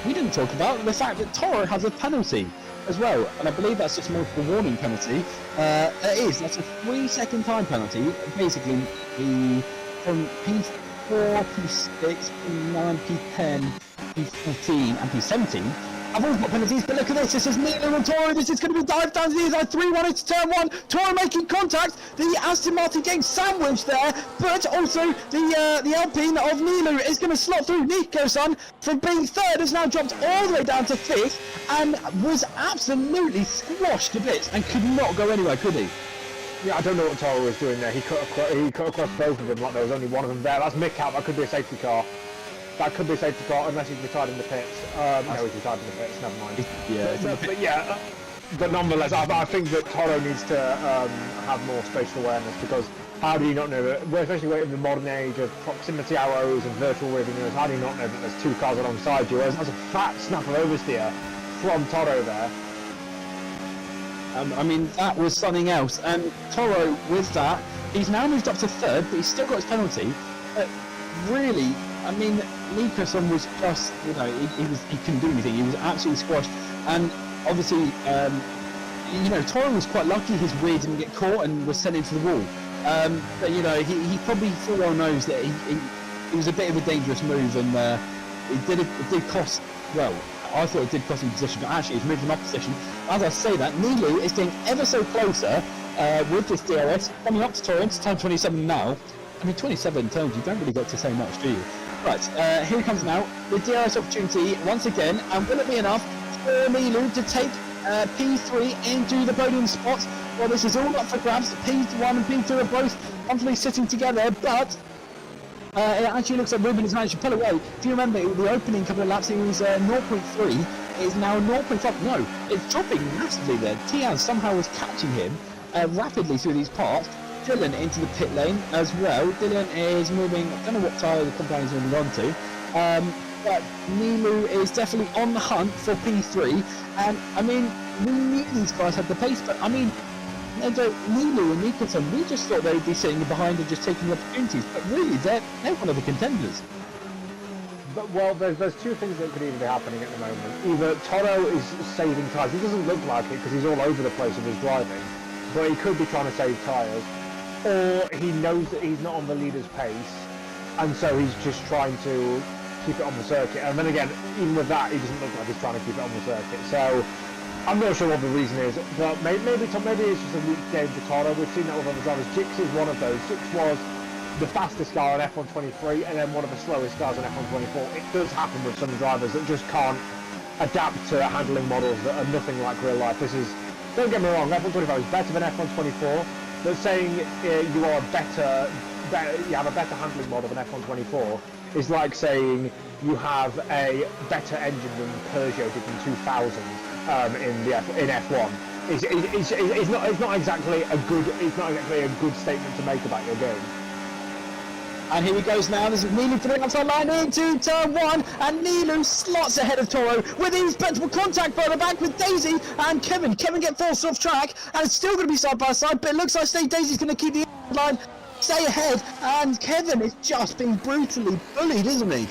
we didn't talk about the fact that Toro has a penalty as well, and I believe that's just a multiple warning penalty. That's a 3-second time penalty. Basically, from P4, P6, P9, P10, P14 and P17 I've always got penalties, but look at this. This is Nilu and Toro. This is going to be dive down to the inside. 3-1 into turn 1. Toro making contact. The Aston Martin getting sandwiched there, but also the Alpine of Nilu is going to slot through. Nico-san, from being 3rd, has now dropped all the way down to 5th and was absolutely squashed to bits and could not go anywhere, could he? Yeah, I don't know what Toro was doing there. He cut across both of them like there was only one of them there. That's Mick out. That could be a safety car. That could be a safety car unless he's retired in the pits. No, he's retired in the pits. Never mind. Yeah, but nonetheless, I think that Toro needs to have more spatial awareness, because how do you not know that, well, especially in the modern age of proximity arrows and virtual rear mirrors, how do you not know that there's 2 cars alongside you? That's a fat snap of oversteer from Toro there. I mean, that was something else. And Toro, with that, he's now moved up to 3rd, but he's still got his penalty. But really, I mean, Nico-san was just, he couldn't do anything. He was absolutely squashed. And obviously, Toro was quite lucky his rear didn't get caught and was sent into the wall. But, he probably full well knows that it was a bit of a dangerous move, and it did cost, well, I thought it did cost him position, but actually it's moved him up position. As I say that, Nilu is getting ever so closer with this DRS, coming up to Toro into turn 27 now. I mean, 27 turns, you don't really get to say much, do you? Right, here he comes now, the DRS opportunity once again, and will it be enough for Nilu to take P3 into the podium spot? Well, this is all up for grabs. P1 and P2 are both comfortably sitting together, but it actually looks like Ruben has managed to pull away. If you remember, the opening couple of laps, it was 0.3, it is now 0.5. No, it's dropping massively there. Tiaz somehow was catching him rapidly through these parts. Dylan into the pit lane as well. Dylan is moving, I don't know what tyre the compound is moving on to, but Nilu is definitely on the hunt for P3, and I mean, we knew these guys had the pace, but I mean, Nilu and Nico-san, we just thought they'd be sitting behind and just taking the opportunities, but really, they're one of the contenders. But, well, there's 2 things that could even be happening at the moment. Either Toro is saving tyres, he doesn't look like it because he's all over the place with his driving, but he could be trying to save tyres, or he knows that he's not on the leader's pace, and so he's just trying to keep it on the circuit. And then again, even with that, he doesn't look like he's trying to keep it on the circuit. So I'm not sure what the reason is, but maybe it's just a weak game for Toro. We've seen that with other drivers. Jix is one of those. Jix was the fastest car on F1 23 and then one of the slowest cars on F1 24. It does happen with some drivers that just can't adapt to handling models that are nothing like real life. Don't get me wrong, F1 25 is better than F1 24, but saying you have a better handling model than F1 24 is like saying you have a better engine than Peugeot did in 2000 in F1. It's not exactly a good statement to make about your game. And here he goes now, this is Nilu to the outside line into turn 1, and Nilu slots ahead of Toro with inspectable contact further back with Daisy and Kevin. Kevin get forced off track, and it's still going to be side by side, but it looks like Daisy's going to keep the line, stay ahead, and Kevin is just being brutally bullied, isn't he?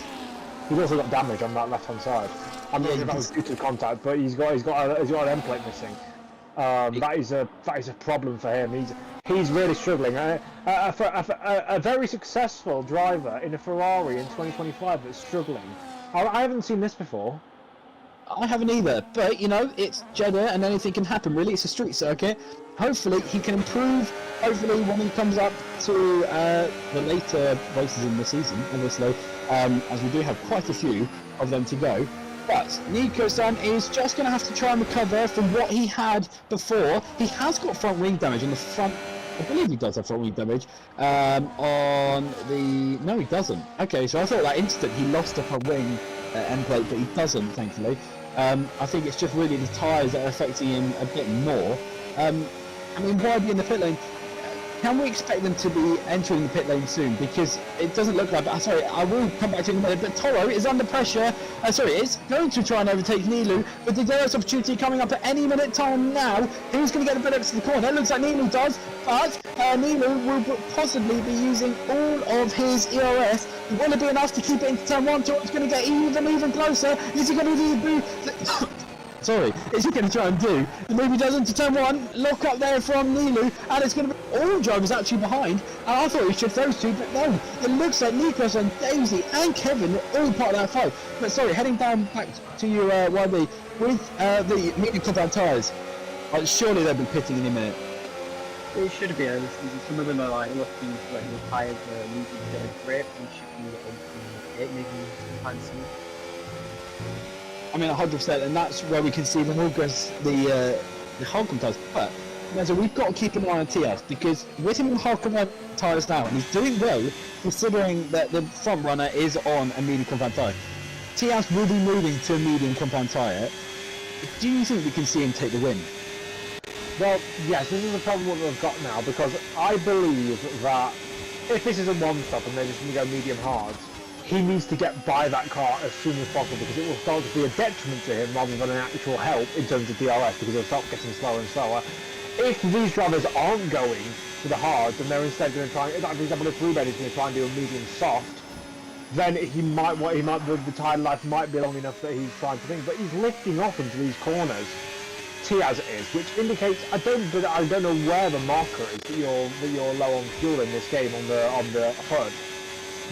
He's also got damage on that left hand side. I'm not sure if that was due to contact, but he's got an end plate missing. That is a problem for him. He's really struggling. A very successful driver in a Ferrari in 2025 that's struggling. I haven't seen this before. I haven't either, but it's Jeddah and anything can happen really. It's a street circuit. Hopefully he can improve. Hopefully when he comes up to the later races in the season, obviously, as we do have quite a few of them to go. But Nico-san is just going to have to try and recover from what he had before. He has got front wing damage on the front I believe he does have front wing damage. On the... No, he doesn't. Okay, so I thought that instant he lost a front wing end plate, but he doesn't, thankfully. I think it's just really the tyres that are affecting him a bit more. I mean, why be in the pit lane? Can we expect them to be entering the pit lane soon? Because it doesn't look like... Sorry, I will come back to it in a minute, but Toro is under pressure. Is going to try and overtake Nilu, with the DRS opportunity coming up at any minute time now. Who's going to get the bit up to the corner? It looks like Nilu does, but Nilu will possibly be using all of his ERS. Will it be enough to keep it into turn 1? Toro's going to get even closer. Is he going to do the... Sorry, is he going to try and do? The movie does into turn 1, lock up there from Nilu, and it's going to be all drivers actually behind. And I thought he should those two, but no, it looks like Nikos and Daisy and Kevin are all part of that fight. But sorry, heading down back to you, YB, with the medium compound tyres, surely they'll be pitting in a minute. It should be early season. Some of them are like looking like the tyres are losing a bit of grip and should be opening it maybe sometime soon. I mean, 100%, and that's where we can see the August, the Holcomb tyres. But so we've got to keep an eye on TS, because with him in Holcomb tyres now, and he's doing well, considering that the front runner is on a medium compound tyre. TS will be moving to a medium compound tyre. Do you think we can see him take the win? Well, yes, this is the problem that we've got now, because I believe that if this is a one-stop and they're just going to go medium hard, he needs to get by that car as soon as possible, because it will start to be a detriment to him rather than an actual help in terms of DRS, because he'll start getting slower and slower. If these drivers aren't going to the hards and they're instead going to try, like for example, if Ruben is going to try and do a medium soft, then the tyre life might be long enough that he's trying to think, but he's lifting off into these corners. Tiaz is, which indicates I don't know where the marker is that you're low on fuel in this game on the HUD.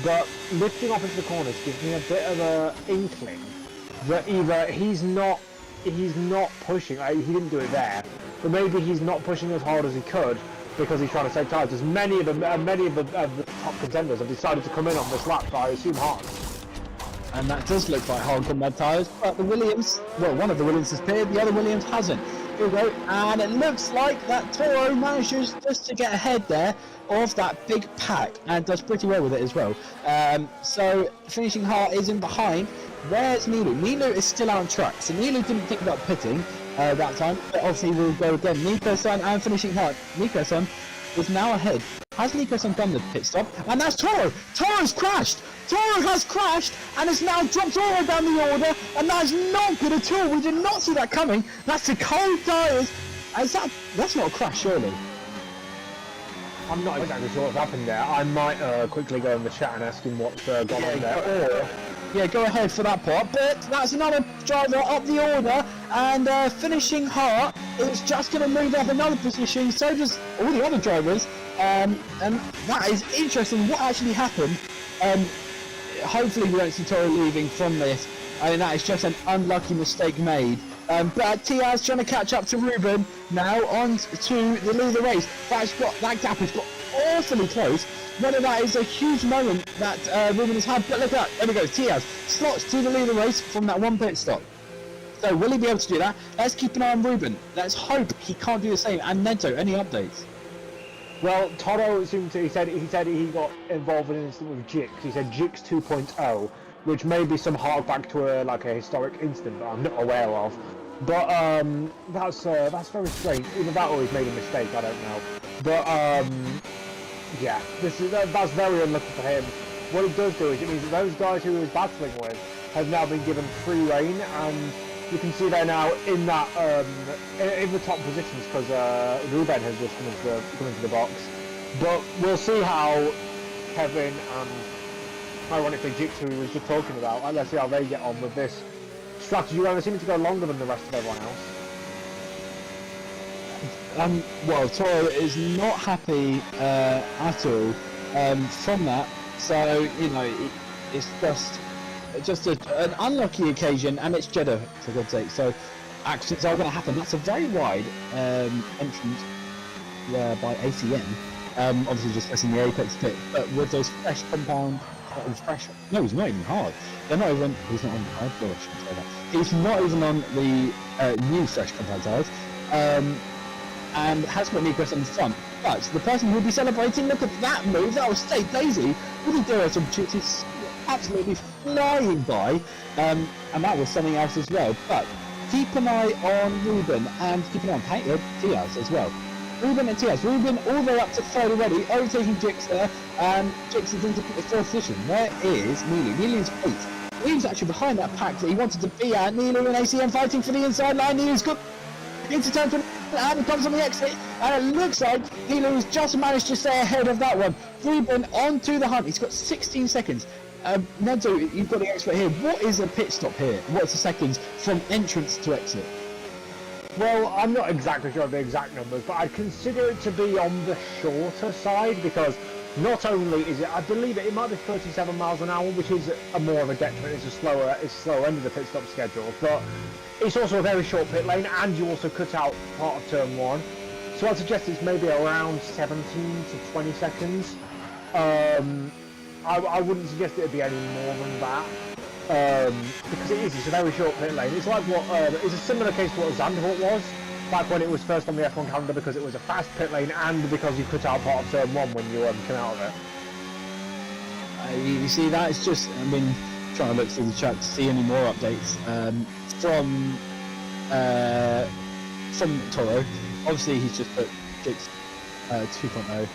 But lifting off into the corners gives me a bit of a inkling that either he's not pushing. He didn't do it there, but maybe he's not pushing as hard as he could because he's trying to save time. Because many of the top contenders have decided to come in on this lap, but I assume hard. And that does look like hard combat tyres, but the Williams, well, one of the Williams has appeared, the other Williams hasn't. Here we go, and it looks like that Toro manages just to get ahead there of that big pack, and does pretty well with it as well. So, finishing Hart is in behind. Where's Nilu? Nilu is still out on track, so Nilu didn't think about pitting that time, but obviously we'll go again. Nico-san and finishing Hart. Nico-san is now ahead. Has Nico-san done the pit stop? And that's Toro! Toro's crashed! Toro has crashed and has now dropped all the way down the order, and that is not good at all. We did not see that coming. That's the cold tyres. That's not a crash, surely. I'm not exactly sure what's happened there. I might quickly go in the chat and ask him what's gone on there. Yeah, go ahead for that part. But that's another driver up the order, and finishing Hart is just going to move up another position. So does all the other drivers. And that is interesting. What actually happened? Hopefully we don't see Toro leaving from this. I mean, that is just an unlucky mistake made. But Tiaz trying to catch up to Ruben, now on to the lead of the race. That gap has got awfully close. Whether that is a huge moment that Ruben has had, but look at that, there we go, Tiaz slots to the lead of the race from that one pit stop. So will he be able to do that? Let's keep an eye on Ruben. Let's hope he can't do the same. And Neto, any updates? Well, Toro seemed to, he said he got involved in an incident with Jix. He said Jix 2.0, which may be some hark back to a historic incident that I'm not aware of. But that's very strange. Either that or he's made a mistake, I don't know. But yeah, that's very unlucky for him. What it does do is it means that those guys who he was battling with have now been given free rein, and you can see they're now in that in the top positions because Ruben has just come into the box. But we'll see how Kevin and ironically Jix, who we were just talking about, let's see how they get on with this strategy. They seem to go longer than the rest of everyone else. Well, Toro is not happy at all from that. So you know, it's just an unlucky occasion, and it's Jeddah, for God's sake. So accidents are going to happen. That's a very wide entrance by ACN. Obviously, just pressing the apex pit, but with those fresh compound. No, he's not even hard. They're not even. He's not on hard. I shouldn't say that. He's not even on the new fresh compound tyres. And has got Nikos in the front. But the person who'll be celebrating, look at that move, that was State Daisy. Really do have some opportunities, absolutely flying by, and that was something else as well. But keep an eye on Ruben and keep an eye on Tiaz as well. Ruben and Tiaz. Ruben all the way up to third already, overtaking Jix there, and Jix is into the fourth position. Where is Neely? Neely's 8th. Neely's actually behind that pack that he wanted to be at. Neely and ACM fighting for the inside line. Neely's good into turn 20 and comes on the exit, and it looks like Neely's just managed to stay ahead of that one. Ruben onto the hunt. He's got 16 seconds. Nedzo, you've got the expert here. What is a pit stop here? What's the seconds from entrance to exit? Well, I'm not exactly sure of the exact numbers, but I'd consider it to be on the shorter side because not only is it, I believe it might be 37 miles an hour, which is more of a detriment. It's a slower end of the pit stop schedule, but it's also a very short pit lane, and you also cut out part of turn 1. So I'd suggest it's maybe around 17 to 20 seconds. I wouldn't suggest it'd be any more than that. Because it's a very short pit lane. It's like what it's a similar case to what Zandvoort was back when it was first on the F1 calendar, because it was a fast pit lane and because you cut out part of turn 1 when you came out of it. You see that? It's just, I mean, trying to look through the chat to see any more updates from Toro. Obviously, he's just put Jix 2.0.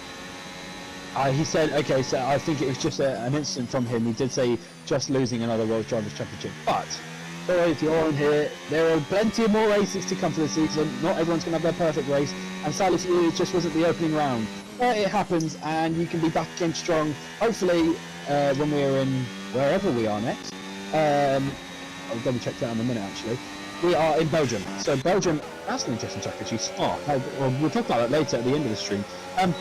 He said, okay, so I think it was just an incident from him. He did say just losing another World Drivers' Championship. But, if you're on here, there are plenty of more races to come for the season. Not everyone's going to have their perfect race. And sadly for you, it just wasn't the opening round. But it happens, and you can be back again strong. Hopefully, when we're in wherever we are next. I'll double check that in a minute, actually. We are in Belgium. So Belgium, that's an interesting track actually. Spa. We'll talk about that later at the end of the stream.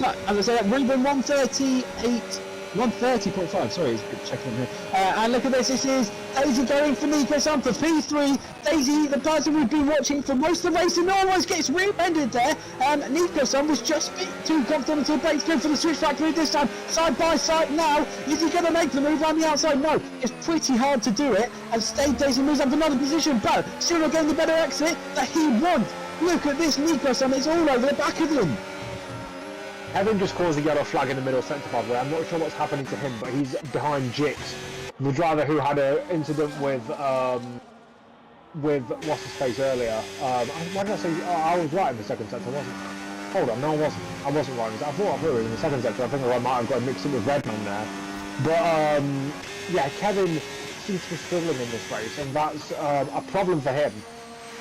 But as I said, Ruben 130.5. Sorry, it's a bit checking on here. And look at this. This is Daisy going for Nico-san for P3. Daisy, the person we've been watching for most of the racing, almost gets rear-ended there. Nico-san was just a bit too confident to break through for the switch factory this time. Side by side now. Is he going to make the move around the outside? No. It's pretty hard to do it. And State Daisy moves up to another position, but still not getting the better exit that he wants. Look at this Nico-san. It's all over the back of him. Kevin just caused a yellow flag in the middle centre, by the way. I'm not sure what's happening to him, but he's behind Jix, the driver who had an incident with what's his face earlier. Why did I say I was right in the second sector? Wasn't? Hold on, no, I wasn't. I wasn't right. I thought I was in the second sector. I think I might have got mixed up with Redman there. But yeah, Kevin seems to be struggling in this race, and that's a problem for him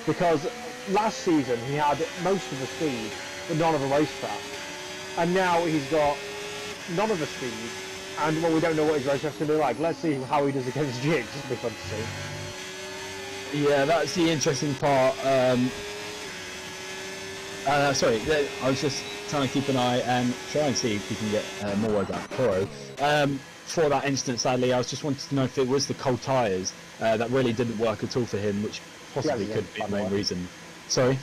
because last season he had most of the speed, but none of the racetrack. And now he's got none of the speed, and well, we don't know what his race is going to be like. Let's see how he does against Jix. It'll be fun to see. Yeah, that's the interesting part. Sorry, I was just trying to keep an eye and try and see if we can get more words out of Toro. For that instance, sadly, I was just wanting to know if it was the cold tyres that really didn't work at all for him, which possibly could be the main reason. Sorry?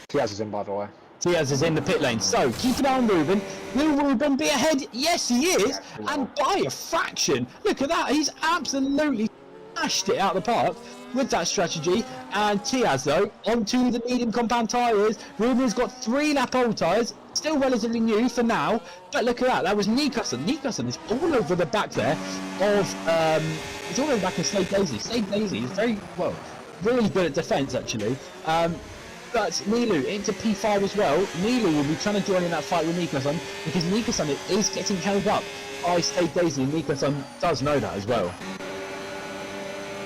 Tiaz is in, by the way. Tiaz is in the pit lane, so keep an eye on Ruben. Will Ruben be ahead? Yes, he is, and by a fraction. Look at that, he's absolutely smashed it out of the park with that strategy. And Tiaz, though, onto the medium compound tyres. Ruben's got 3-lap old tyres, still relatively new for now, but look at that, that was Nico-san. Nico-san is all over the back there of, it's all over the back of Slade Daisy. Slade Daisy is very, well, really good at defence, actually. But Nilu into P5 as well. Nilu will be trying to join in that fight with Nico-san because Nico-san is getting held up by State Daisy, and Nico-san does know that as well.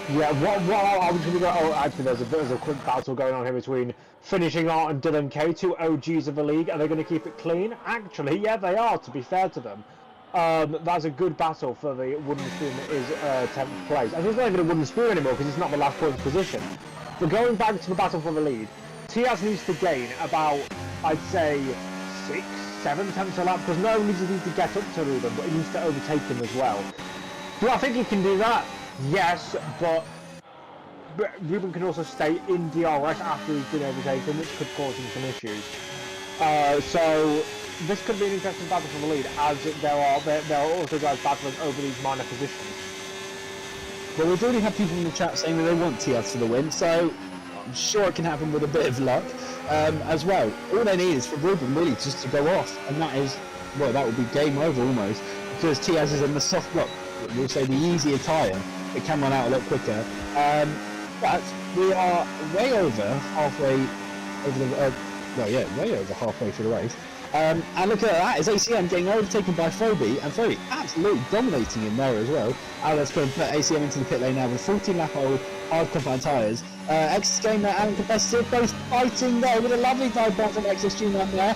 Yeah, what I was going to go... Oh, actually, there's a quick battle going on here between Finishing Art and Dylan K, 2 OGs of the league. Are they going to keep it clean? Actually, yeah, they are, to be fair to them. That's a good battle for the wooden spoon that is 10th place. And it's not even a wooden spoon anymore because it's not the last points position. But going back to the battle for the lead, Tiaz needs to gain about, I'd say, 6, 7 tenths a lap, because not only does he need to get up to Ruben, but he needs to overtake him as well. Do I think he can do that? Yes, but Ruben can also stay in DRS after he's been overtaken, which could cause him some issues. So this could be an interesting battle for the lead, as there are also guys battling over these minor positions. Well, we've already had people in the chat saying that they want Tiaz for the win, so I'm sure it can happen with a bit of luck as well. All they need is for Ruben really just to go off, and that is, well, that would be game over almost, because Tiaz is in the soft block, we'll say the easier tyre. It can run out a lot quicker. But we are way over halfway over the, way over halfway through the race. And look at that, it's ACM getting overtaken by Phoebe, and Phoebe absolutely dominating in there as well. Let's put ACM into the pit lane now with 14 lap old hard compound tyres. Exodus Gamer and Competitive both fighting there with a lovely dive bomb from Exodus Junior there.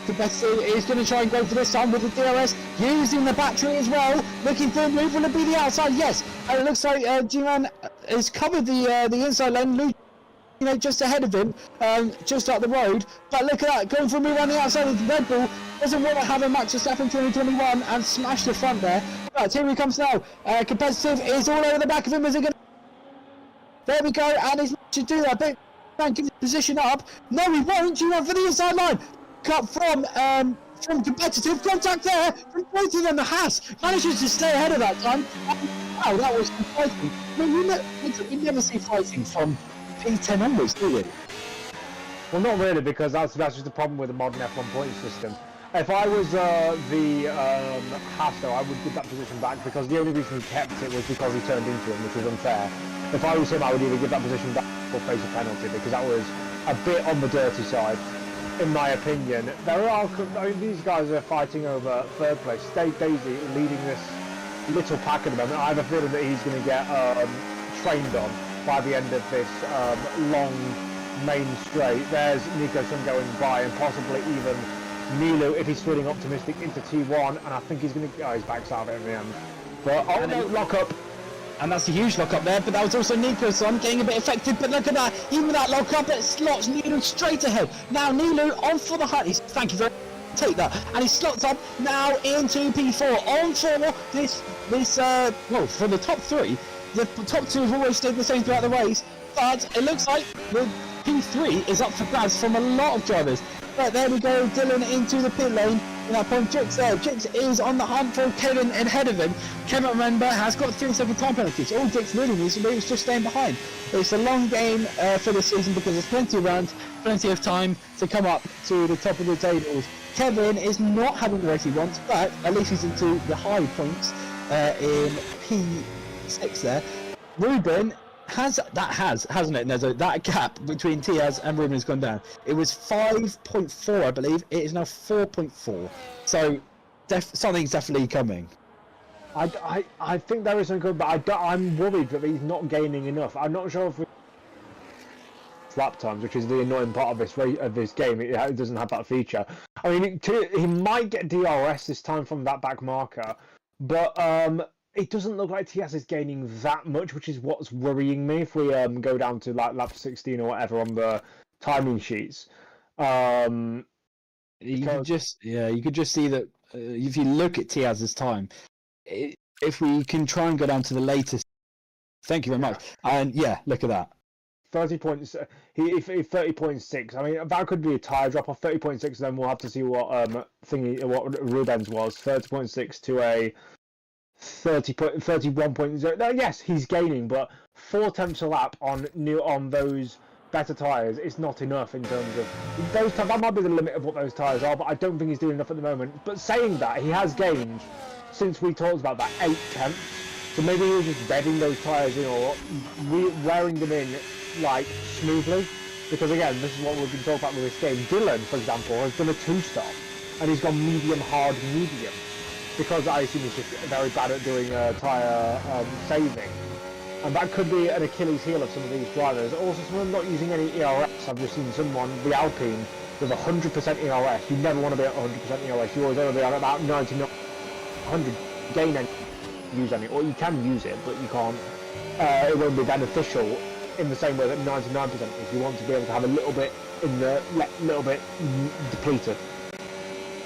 Competitive is going to try and go for this time with the DRS, using the battery as well, looking for a move. Will it be the outside? Yes, and it looks like G-Man has covered the inside lane. Just ahead of him, just up the road. But look at that, going for a move on the outside of the Red Bull. Doesn't want to have a Max Verstappen 2021 and smash the front there. But here he comes now. Competitive is all over the back of him. Is it going to... There we go, and he's to do that. But man, give his position up. No, he won't. You know, for the inside line. Cut from Competitive. Contact there from both of them. The Haas manages to stay ahead of that time. Wow, that was fighting. I mean, we never see fighting from P10 onwards, do we? Well, not really, because that's just the problem with the modern F1 points system. If I was the Haas, though, I would give that position back, because the only reason he kept it was because he turned into him, which was unfair. If I was him, I would either give that position back or face a penalty, because that was a bit on the dirty side, in my opinion. These guys are fighting over third place. State Daisy leading this little pack at the moment. I have a feeling that he's going to get trained on by the end of this long main straight. There's Nico Sun going by, and possibly even Nilu, if he's feeling optimistic, into T1, and I think he's going to... his back's out of it in the end. But, lock up. And that's a huge lock up there, but that was also Nico Sun getting a bit effective, but look at that, even with that lock up, it slots Nilu straight ahead. Now Nilu on for the high, thank you very much, take that, and he slots up now into P4, on for for the top three. The top two have always stayed the same throughout the race, but it looks like the P3 is up for grabs from a lot of drivers. But there we go, Dylan into the pit lane. At that point, Jix there. Jix is on the hunt for Kevin ahead of him. Kevin, remember, has got 3-second time penalties. All Jix really needs to do is just staying behind. It's a long game for the season, because there's plenty of rounds, plenty of time to come up to the top of the tables. Kevin is not having the race he wants, but at least he's into the high points in P6 there. Ruben hasn't it? Nezo? That gap between Tiaz and Ruben has gone down. It was 5.4, I believe. It is now 4.4. So something's definitely coming. I think there is some good, but I'm worried that he's not gaining enough. I'm not sure if lap times, which is the annoying part of this game. It doesn't have that feature. I mean, he might get DRS this time from that back marker, but it doesn't look like TS is gaining that much, which is what's worrying me. If we go down to like lap 16 or whatever on the timing sheets, you could just see that if you look at Tiaz's time, if we can try and go down to the latest. Thank you very much. And yeah, look at that. 30 points. He 30.6. I mean, that could be a tire drop off. 30.6. Then we'll have to see what what Ruben's was. 30.6 to a 31.0. No, yes, he's gaining, but 4 tenths a lap on those better tyres is not enough in terms of those. That might be the limit of what those tyres are, but I don't think he's doing enough at the moment. But saying that, he has gained since we talked about that 8 tenths. So maybe he was just bedding those tyres in or wearing them in like smoothly. Because again, this is what we've been talking about with this game. Dylan, for example, has done a 2-stop and he's gone medium, hard, medium. Because I assume he's just very bad at doing tyre saving. And that could be an Achilles heel of some of these drivers. Also, some of them not using any ERS. I've just seen someone, the Alpine, with 100% ERS. You never want to be at 100% ERS. You always want to be on about 99, 100, gain any, use any. Or you can use it, but you can't. It won't be beneficial in the same way that 99% is. You want to be able to have a little bit in the, little bit depleted.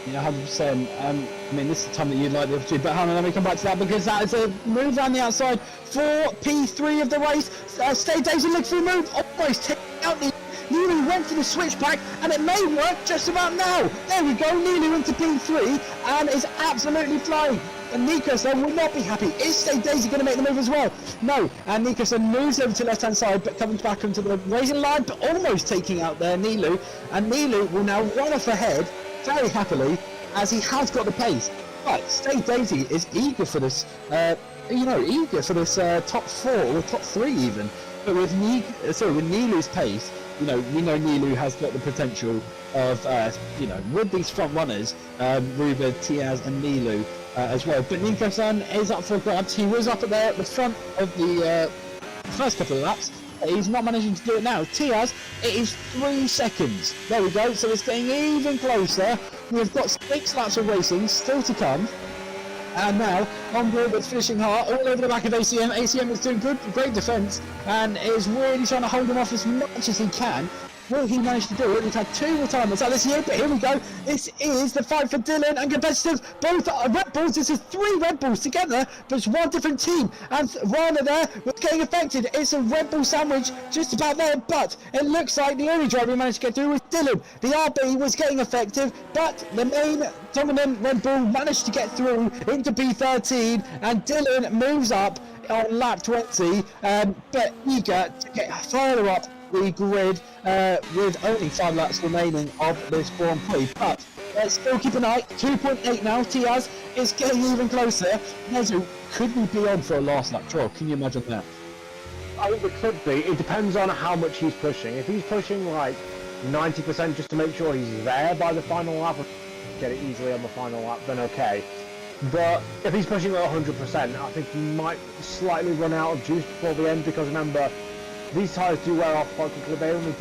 Yeah, 100%. I mean, this is the time that you'd like the opportunity, but hang on, let me come back to that, because that is a move around the outside for P3 of the race. Stay Daisy, look for a move. Almost taking out the Nilu went for the switchback, and it may work just about now. There we go, Nilu into P3, and is absolutely flying. And Nico-san will not be happy. Is Stay Daisy going to make the move as well? No. And Nico-san moves over to the left-hand side, but comes back onto the racing line, but almost taking out there Nilu. And Nilu will now run off ahead very happily, as he has got the pace. But Stay Daisy is eager for this, eager for this top 4 or top 3 even. But with Nilu's pace, we know Nilu has got the potential of, with these front runners, Ruben, Tiaz, and Nilu as well. But Nico-san is up for grabs. He was up there at the front of the first couple of laps. He's not managing to do it now. Tiaz, it is 3 seconds. There we go. So it's getting even closer. We've got 6 laps of racing still to come. And now, on board with finishing hard, all over the back of ACM. ACM is doing good, great defence, and is really trying to hold him off as much as he can. Will he manage to do it? We've had 2 retirements out this year, but here we go. This is the fight for Dylan and competitive. Both Red Bulls. This is 3 Red Bulls together, but it's 1 different team. And Rana there was getting affected. It's a Red Bull sandwich just about there, but it looks like the only driver who managed to get through was Dylan. The RB was getting affected, but the main dominant Red Bull managed to get through into P13, and Dylan moves up on lap 20, but eager to get further up the grid with only 5 laps remaining of this Grand Prix. But let's still keep an eye. 2.8 now. Tiaz is getting even closer. Nezu, could we be on for a last lap draw? Can you imagine that? I think it could be. It depends on how much he's pushing. If he's pushing like 90% just to make sure he's there by the final lap, get it easily on the final lap, then okay. But if he's pushing at 100%, I think he might slightly run out of juice before the end, because remember, these tyres do wear off quite quickly. They only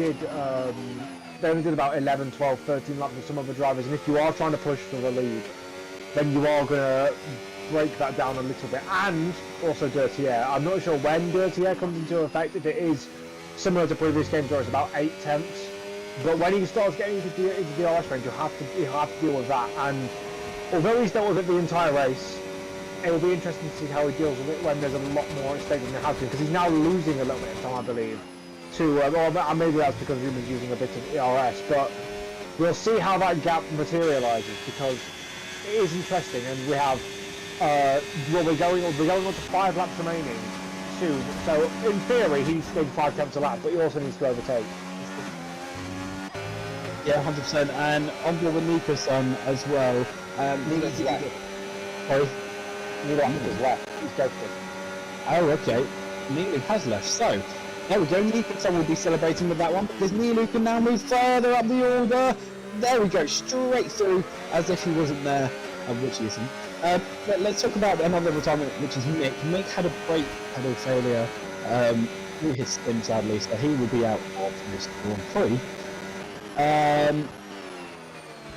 did about 11, 12, 13 laps with some other drivers, and if you are trying to push for the lead, then you are going to break that down a little bit. And also dirty air. I'm not sure when dirty air comes into effect, if it is similar to previous games where it's about 8 tenths. But when he starts getting into DRS range, you'll have to deal with that. And although he's dealt with it the entire race, it will be interesting to see how he deals with it when there's a lot more at stake than there has been, because he's now losing a little bit of time, I believe, to, or maybe that's because Ruben's using a bit of ERS, but we'll see how that gap materialises, because it is interesting, and we have, we're going on to 5 laps remaining soon, so in theory he's in 5 tenths a lap, but he also needs to overtake. Yeah, 100%, and on board with Nico-san as well. Nico's left. Sorry? Nico's left. He's ghosted. Oh, okay. Nilu has left. So, there we go. Nico-san will be celebrating with that one, because Nilu can now move further up the order. There we go, straight through, as if he wasn't there, which he isn't. But let's talk about another retirement, which is Mick. Mick had a brake pedal failure through his spin, sadly, so he will be out of this Grand Prix.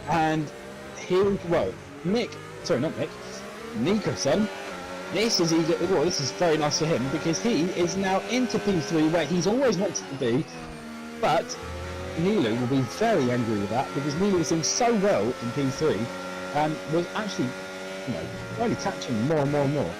And here, well, Nico-san, this is very nice for him, because he is now into P3 where he's always wanted to be, but Nilu will be very angry with that, because Nilu was doing so well in P3 and was actually, only catching more and more and more.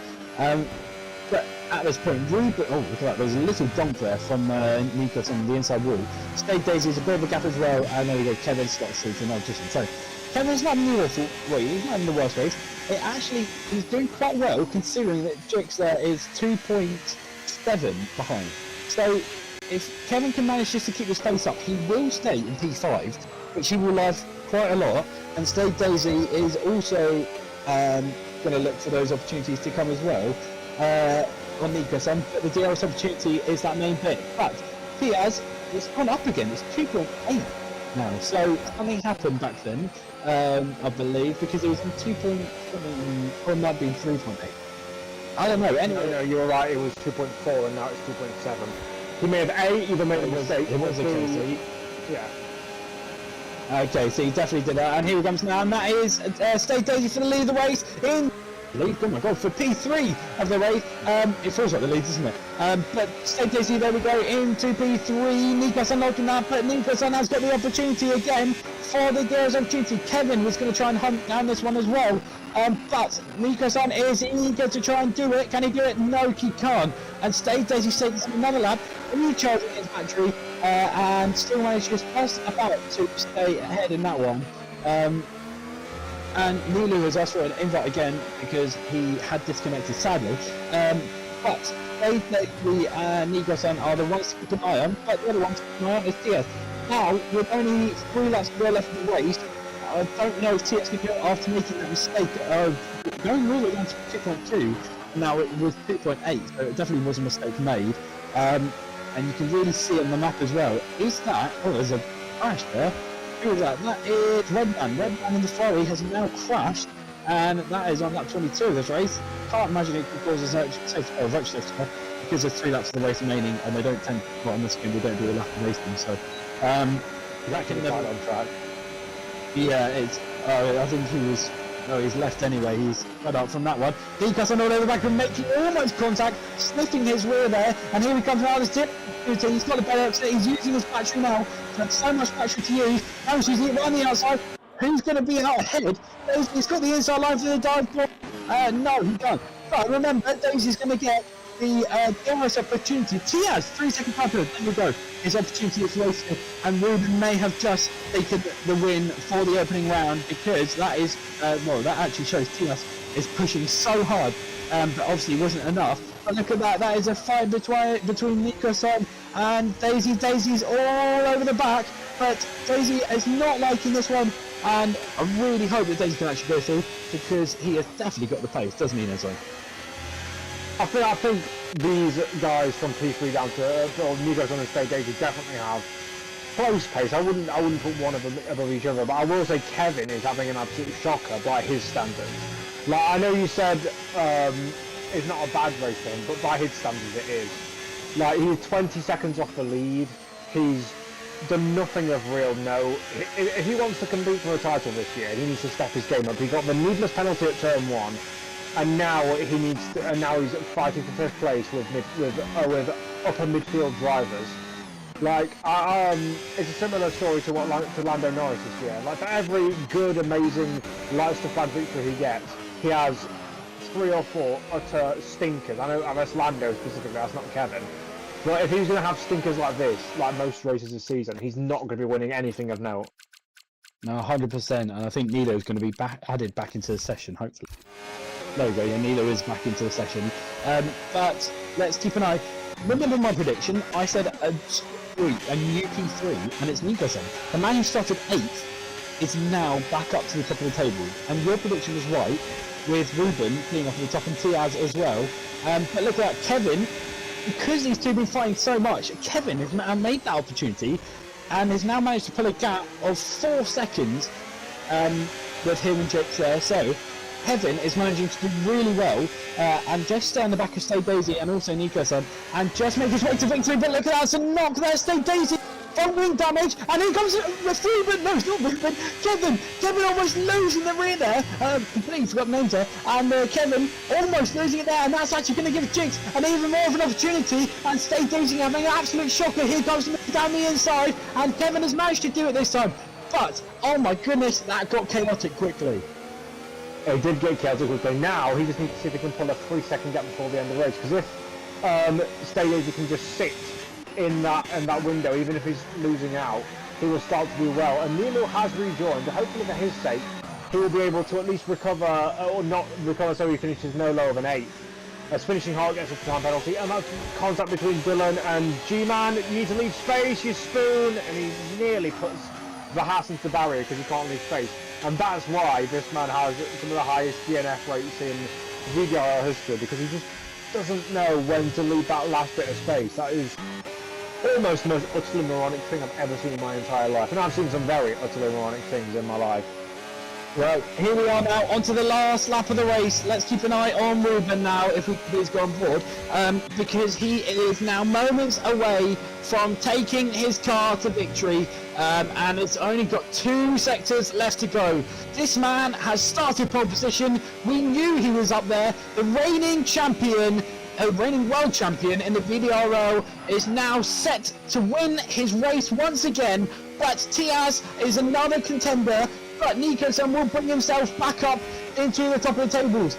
But at this point, Ruben, oh look at that, there's a little dump there from Nico-san on the inside wall. Stay Daisy is a bit of a gap as well, and there we go, Kevin's got shooting, no, just so. Kevin's not in the awful, well, he's not in the worst race. It actually, he's doing quite well, considering that Jix there is 2.7 behind. So, if Kevin can manage just to keep his pace up, he will stay in P5, which he will love quite a lot, and Stay Daisy is also going to look for those opportunities to come as well. On Nico-san, but the DRS opportunity is that main bit. But Diaz has gone up again, it's 2.8 now, so something happened back then, I believe, because it was in 2.7, or it might be 3.8. I don't know, anyway. No, you're right, it was 2.4 and now it's 2.7. He may have either made a mistake. It was a case, yeah. Okay, so he definitely did that, and here he comes now, and that is Stay Daisy for the lead of the race in lead, oh my god, for P3 of the race. It feels like the lead, doesn't it? But Stay Daisy, there we go, into P3. Nico-san looking that, but Nico-san has got the opportunity again for the DRS opportunity. Kevin was going to try and hunt down this one as well. But Nico-san is eager to try and do it. Can he do it? No, he can't. And Stay Daisy takes another lap, recharging his battery, and still manages just about to stay ahead in that one. and Nilu has asked for an invite again because he had disconnected sadly. But they Nico-san are the ones to keep an eye on, but the other ones to keep an eye on is TS. Now, with only 3 laps to go left of the race, I don't know if TS can do it after making that mistake of going all the way down to 2.2. Now it was 2.8, so it definitely was a mistake made. And you can really see it on the map as well. Is that... Oh, there's a crash there. Who is that? That is Redman. Redman in the Ferrari has now crashed, and that is on lap 22 of this race. Can't imagine it could cause a road safety car because there's 3 laps of the race remaining, and they don't tend to put on the screen. We don't do a lap of racing, so that can never on track. Yeah, it's. I think he was. Oh, he's left anyway. He's cut out from that one. Nico-san all over the back and making almost contact, sniffing his rear there, and here he comes out of his tip. He's got a better exit. He's using his battery now. He's had so much battery to use. Now he's using it right on the outside. Who's going to be out ahead? Daisy's got the inside line for the dive block. No, he can't. But remember, Daisy's going to get the DRS opportunity. Tiaz, 3 second after. There we go. His opportunity is wasted, and Ruben may have just taken the win for the opening round because that is, well, that actually shows Tiaz is pushing so hard, but obviously it wasn't enough. But look at that, that is a fight between Nico-san and Daisy. Daisy's all over the back, but Daisy is not liking this one, and I really hope that Daisy can actually go through because he has definitely got the pace, doesn't he, Nezzo? I think these guys from P3 down to Nico's on the stage, Daisy definitely have close pace. I wouldn't put one of them above each other, but I will say Kevin is having an absolute shocker by his standards. Like, I know you said it's not a bad race for him, but by his standards it is. Like, he's 20 seconds off the lead. He's done nothing of real note. If he wants to compete for a title this year, he needs to step his game up. He got the needless penalty at turn 1. And now he needs to, and now he's fighting for 5th place with upper midfield drivers. Like, it's a similar story to to Lando Norris this year. Like, for every good, amazing, lights to flag victory he gets, he has 3 or 4 utter stinkers. I know that's Lando specifically, that's not Kevin. But if he's going to have stinkers like this, like most races this season, he's not going to be winning anything of note. No, 100%, and I think Nilo is going to be added back into the session, hopefully. There we go, yeah, Nilo is back into the session. But let's keep an eye. Remember my prediction? I said a new P3, and it's Nico-san. The man who started 8th is now back up to the top of the table. And your prediction was right, with Ruben being off the top and Tiaz as well. But look at that, Kevin, because these two have been fighting so much, Kevin has made that opportunity and has now managed to pull a gap of 4 seconds with him and Jake there. So Kevin is managing to do really well and just stay on the back of Stay Daisy and also Nico-san and just make his way to victory. But look at that, it's a knock there, Stay Daisy from wing damage, and here comes Ruben, no, it's not Ruben, Kevin almost losing the rear there, completely forgot the names there, and Kevin almost losing it there, and that's actually going to give Jinx an even more of an opportunity, and Stay Daisy having an absolute shocker. Here comes down the inside, and Kevin has managed to do it this time, but oh my goodness, that got chaotic quickly. It did get chaotic quickly. Now he just needs to see if he can pull a 3-second gap before the end of the race, because if Stay Daisy can just sit in that window, even if he's losing out, he will start to do well. And Nilo has rejoined, but hopefully for his sake, he will be able to at least recover, or not recover, so he finishes no lower than 8th. As finishing hard gets a time penalty, and that's contact between Dylan and G-Man. You need to leave space, you spoon, and he nearly puts the Haas into the barrier because he can't leave space. And that's why this man has some of the highest DNF rates in VDRL history, because he just doesn't know when to leave that last bit of space. That is almost the most utterly moronic thing I've ever seen in my entire life. And I've seen some very utterly moronic things in my life. Well, here we are now, onto the last lap of the race. Let's keep an eye on Ruben now, if we could please go on board, because he is now moments away from taking his car to victory, and it's only got 2 sectors left to go. This man has started pole position. We knew he was up there. The reigning champion, reigning world champion in the VDRL, is now set to win his race once again, but Tiaz is another contender. But Nico-san will bring himself back up into the top of the tables.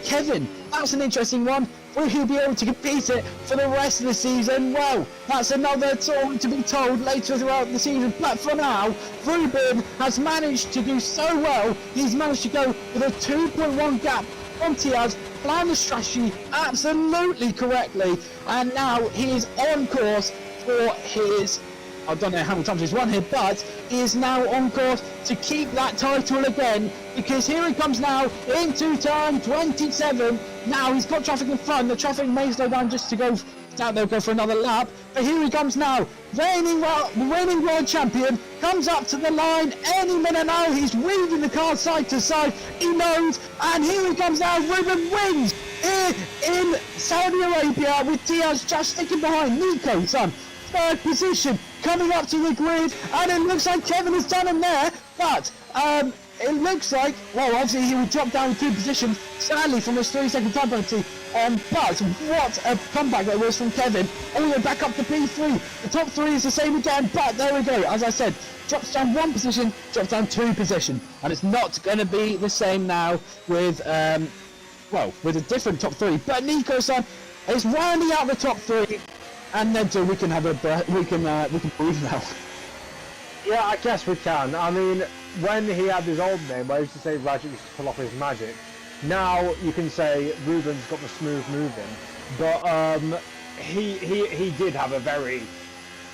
Kevin, that's an interesting one. Will he be able to compete it for the rest of the season? Well, that's another story to be told later throughout the season. But for now, Ruben has managed to do so well. He's managed to go with a 2.1 gap from Tiaz, planned the strategy absolutely correctly, and now he is on course for his, I don't know how many times he's won here, but he is now on course to keep that title again, because here he comes now into turn 27. Now he's got traffic in front. The traffic may slow down just to go out there, go for another lap, but here he comes now. Reigning world champion comes up to the line any minute now. He's weaving the car side to side. He knows, and here he comes now. Ruben wins here in Saudi Arabia with Diaz just sticking behind. Nico, son, third position, coming up to the grid, and it looks like Kevin has done him there, but it looks like, well, obviously he would drop down 2 positions, sadly, from his 3-second time penalty. But what a comeback that was from Kevin, all the way back up to P3. The top 3 is the same again, but there we go. As I said, drops down 1 position, drops down 2 position, and it's not going to be the same now with, with a different top 3. But Nico-san is rounding out the top 3, and then so we can have we can breathe now. Yeah, I guess we can. I mean, when he had his old name, I used to say Rajic used to pull off his magic. Now you can say Ruben's got the smooth moving, but he did have a very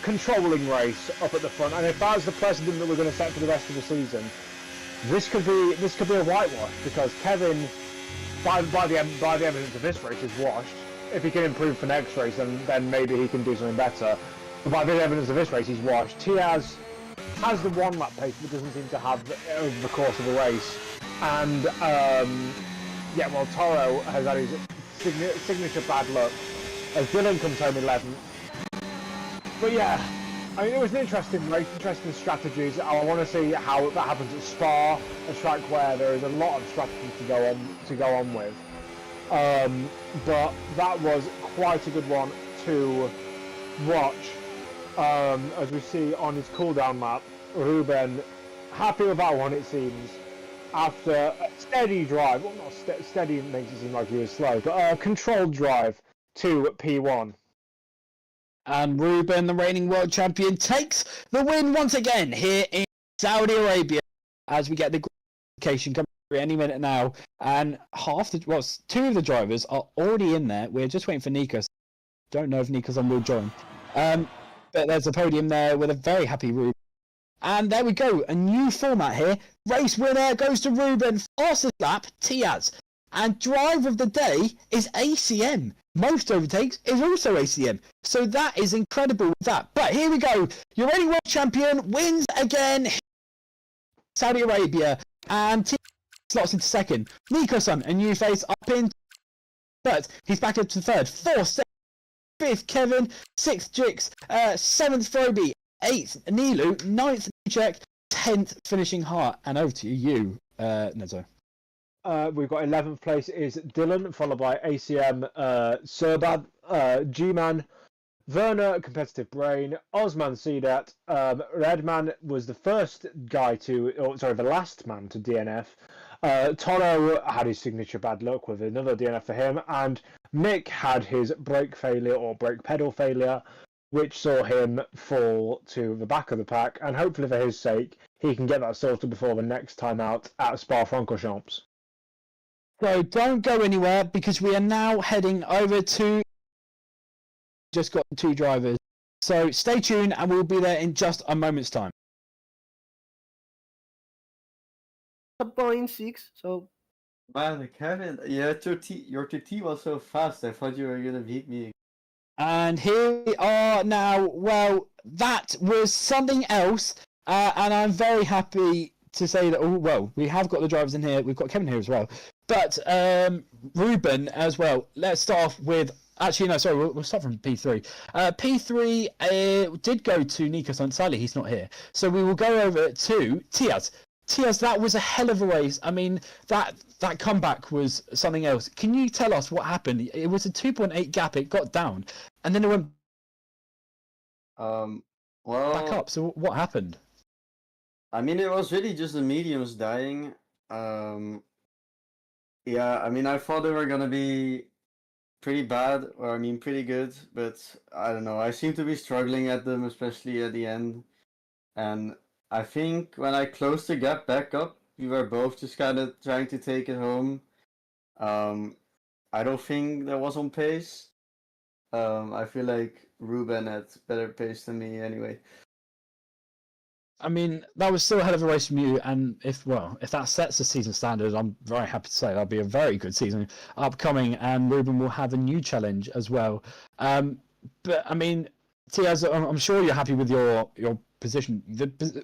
controlling race up at the front, and if that's the precedent that we're going to set for the rest of the season, this could be a whitewash, because Kevin, by the evidence of this race, is washed. If he can improve for next race, then maybe he can do something better. But by the evidence of this race, he's washed. Tiaz has the 1 lap pace, but doesn't seem to have over the course of the race. And Toro has had his signature bad luck as Dylan comes home 11th. But yeah, I mean, it was an interesting race, interesting strategies. I want to see how that happens at Spa, a track where there is a lot of strategy to go on with. But that was quite a good one to watch. As we see on his cooldown map, Ruben happy with that one, it seems, after a steady drive. Well, not steady makes it seem like he was slow, but a controlled drive to P1. And Ruben, the reigning world champion, takes the win once again here in Saudi Arabia, as we get the qualification coming through any minute now. And 2 of the drivers are already in there. We're just waiting for Nikos. Don't know if Nikos will join. But there's a podium there with a very happy Ruben. And there we go, a new format here. Race winner goes to Ruben, fastest lap, Tiaz. And drive of the day is ACM. Most overtakes is also ACM. So that is incredible with that. But here we go. Your reigning world champion wins again. Saudi Arabia. And Tiaz slots into 2nd. Nico-san, a new face, up in 3rd. He's back up to 3rd. 4th, 5th, Kevin. 6th, Jix. 7th, Froby. 8th, Nilu. 9th, Check. 10th, Finishing Heart. And over to you, Nezo. We've got 11th place is Dylan, followed by ACM, Surbad, G-Man, Werner, Competitive Brain, Osman Sedat. Redman was the last man to DNF. Toro had his signature bad luck with another DNF for him, and Mick had his brake failure or brake pedal failure, which saw him fall to the back of the pack, and hopefully for his sake, he can get that sorted before the next time out at Spa-Francorchamps. So don't go anywhere, because we are now heading over to just got 2 drivers. So stay tuned and we'll be there in just a moment's time. 0.6, so... Man, Kevin, your TT was so fast, I thought you were going to beat me. And here we are now. Well, that was something else. And I'm very happy to say that, we have got the drivers in here. We've got Kevin here as well. But Ruben as well. Let's start off with... Actually, no, sorry, we'll start from P3. P3 did go to Nico Sadly, he's not here. So we will go over to Tiaz. Tiaz, that was a hell of a race. I mean, that comeback was something else. Can you tell us what happened? It was a 2.8 gap, it got down, and then it went back up. So what happened? I mean, it was really just the mediums dying. Yeah, I mean, I thought they were gonna be pretty bad, or I mean, pretty good, but I don't know. I seem to be struggling at them, especially at the end. And I think when I closed the gap back up, we were both just kind of trying to take it home. I don't think that was on pace. I feel like Ruben had better pace than me anyway. I mean, that was still a hell of a race from you, and if that sets the season standard, I'm very happy to say that'll be a very good season upcoming, and Ruben will have a new challenge as well. But I mean, Tiaz, I'm sure you're happy with your position.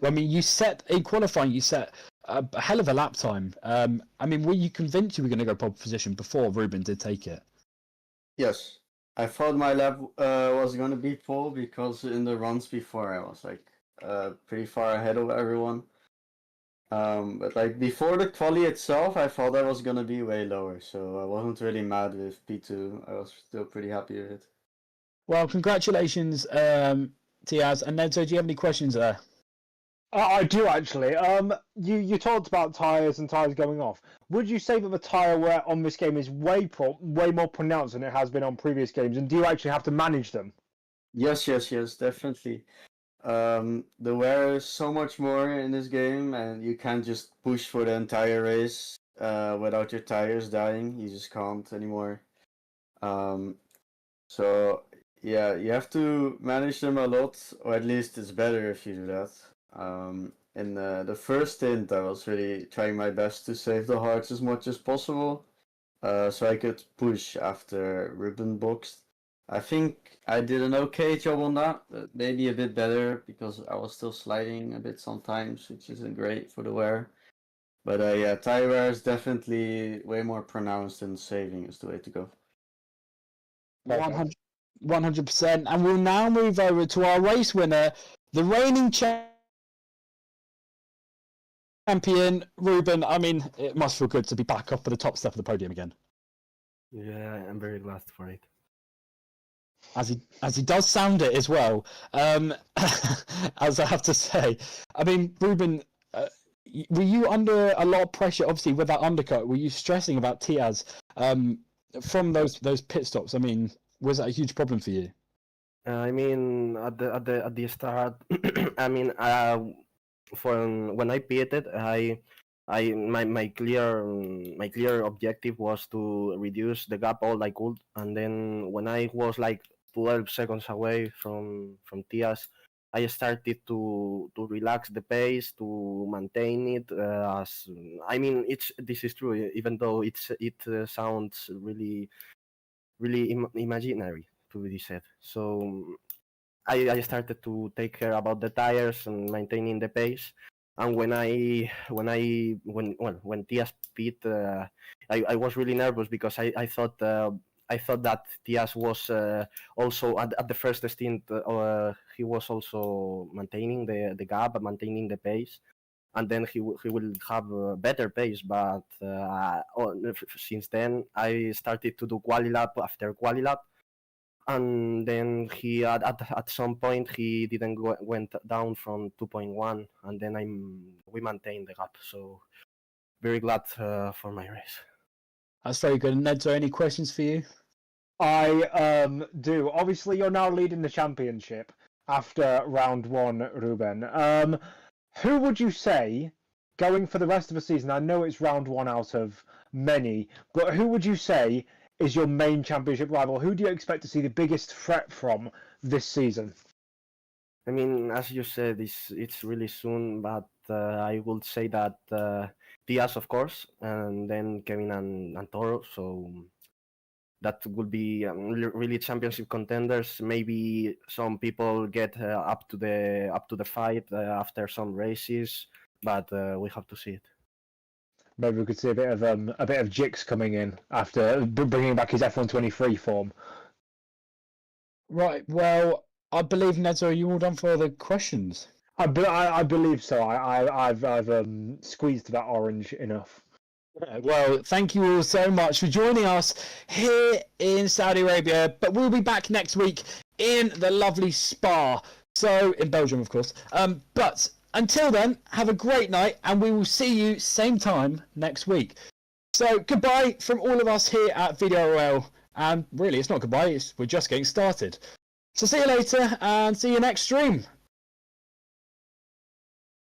I mean, you set a qualifying, you set a hell of a lap time. I mean, were you convinced you were going to go pole position before Ruben did take it? Yes, I thought my lap was gonna be pole because in the runs before I was like pretty far ahead of everyone. But like before the quali itself, I thought I was gonna be way lower, so I wasn't really mad with P2. I was still pretty happy with it. Well, congratulations, Tiaz. And Nedzo, do you have any questions there? I do actually. You talked about tires and tires going off. Would you say that the tire wear on this game is way more pronounced than it has been on previous games? And do you actually have to manage them? Yes, definitely. The wear is so much more in this game, and you can't just push for the entire race without your tires dying. You just can't anymore. So yeah, you have to manage them a lot, or at least it's better if you do that. In the first stint, I was really trying my best to save the hearts as much as possible, so I could push after Ruben boxed. I think I did an okay job on that, but maybe a bit better because I was still sliding a bit sometimes, which isn't great for the wear. But yeah, tire wear is definitely way more pronounced, and saving is the way to go. 100%. And we'll now move over to our race winner, the reigning champion, Ruben. I mean, it must feel good to be back up at the top step of the podium again. Yeah, I'm very glad for it. As he does sound it as well. As I have to say, I mean, Ruben, were you under a lot of pressure? Obviously, with that undercut, were you stressing about Tiaz from those pit stops? I mean, was that a huge problem for you? I mean, at the start, I mean, for when I pitted, my clear objective was to reduce the gap all I could, and then when I was like 12 seconds away from Tias, I started to relax the pace, to maintain it. As I mean, this is true, even though it sounds really imaginary to be said. So I started to take care about the tires and maintaining the pace. And when Tias pit, I was really nervous because I thought that Tias was also at the first stint. He was also maintaining the gap, maintaining the pace, and then he will have a better pace. But since then, I started to do quali lap after quali lap, and then he at some point he didn't went down from 2.1, and then we maintained the gap. So very glad for my race. That's very good. Ned, are any questions for you? I do. Obviously, you're now leading the championship after round one, Ruben. Who would you say, going for the rest of the season, I know it's round one out of many, but who would you say is your main championship rival? Who do you expect to see the biggest threat from this season? I mean, as you said, it's really soon, but I would say that Diaz, of course, and then Kevin and Toro. So that would be really championship contenders. Maybe some people get up to the fight after some races, but we have to see it. Maybe we could see a bit of Jix coming in after bringing back his F123 form. Right. Well, I believe, Nedzo, are you all done for the questions? I believe so. I've squeezed that orange enough. Well, thank you all so much for joining us here in Saudi Arabia, but we'll be back next week in the lovely Spa, so in Belgium, of course. But until then, have a great night, and we will see you same time next week. So goodbye from all of us here at VDRL. And really, it's not goodbye, we're just getting started. So see you later and see you next stream.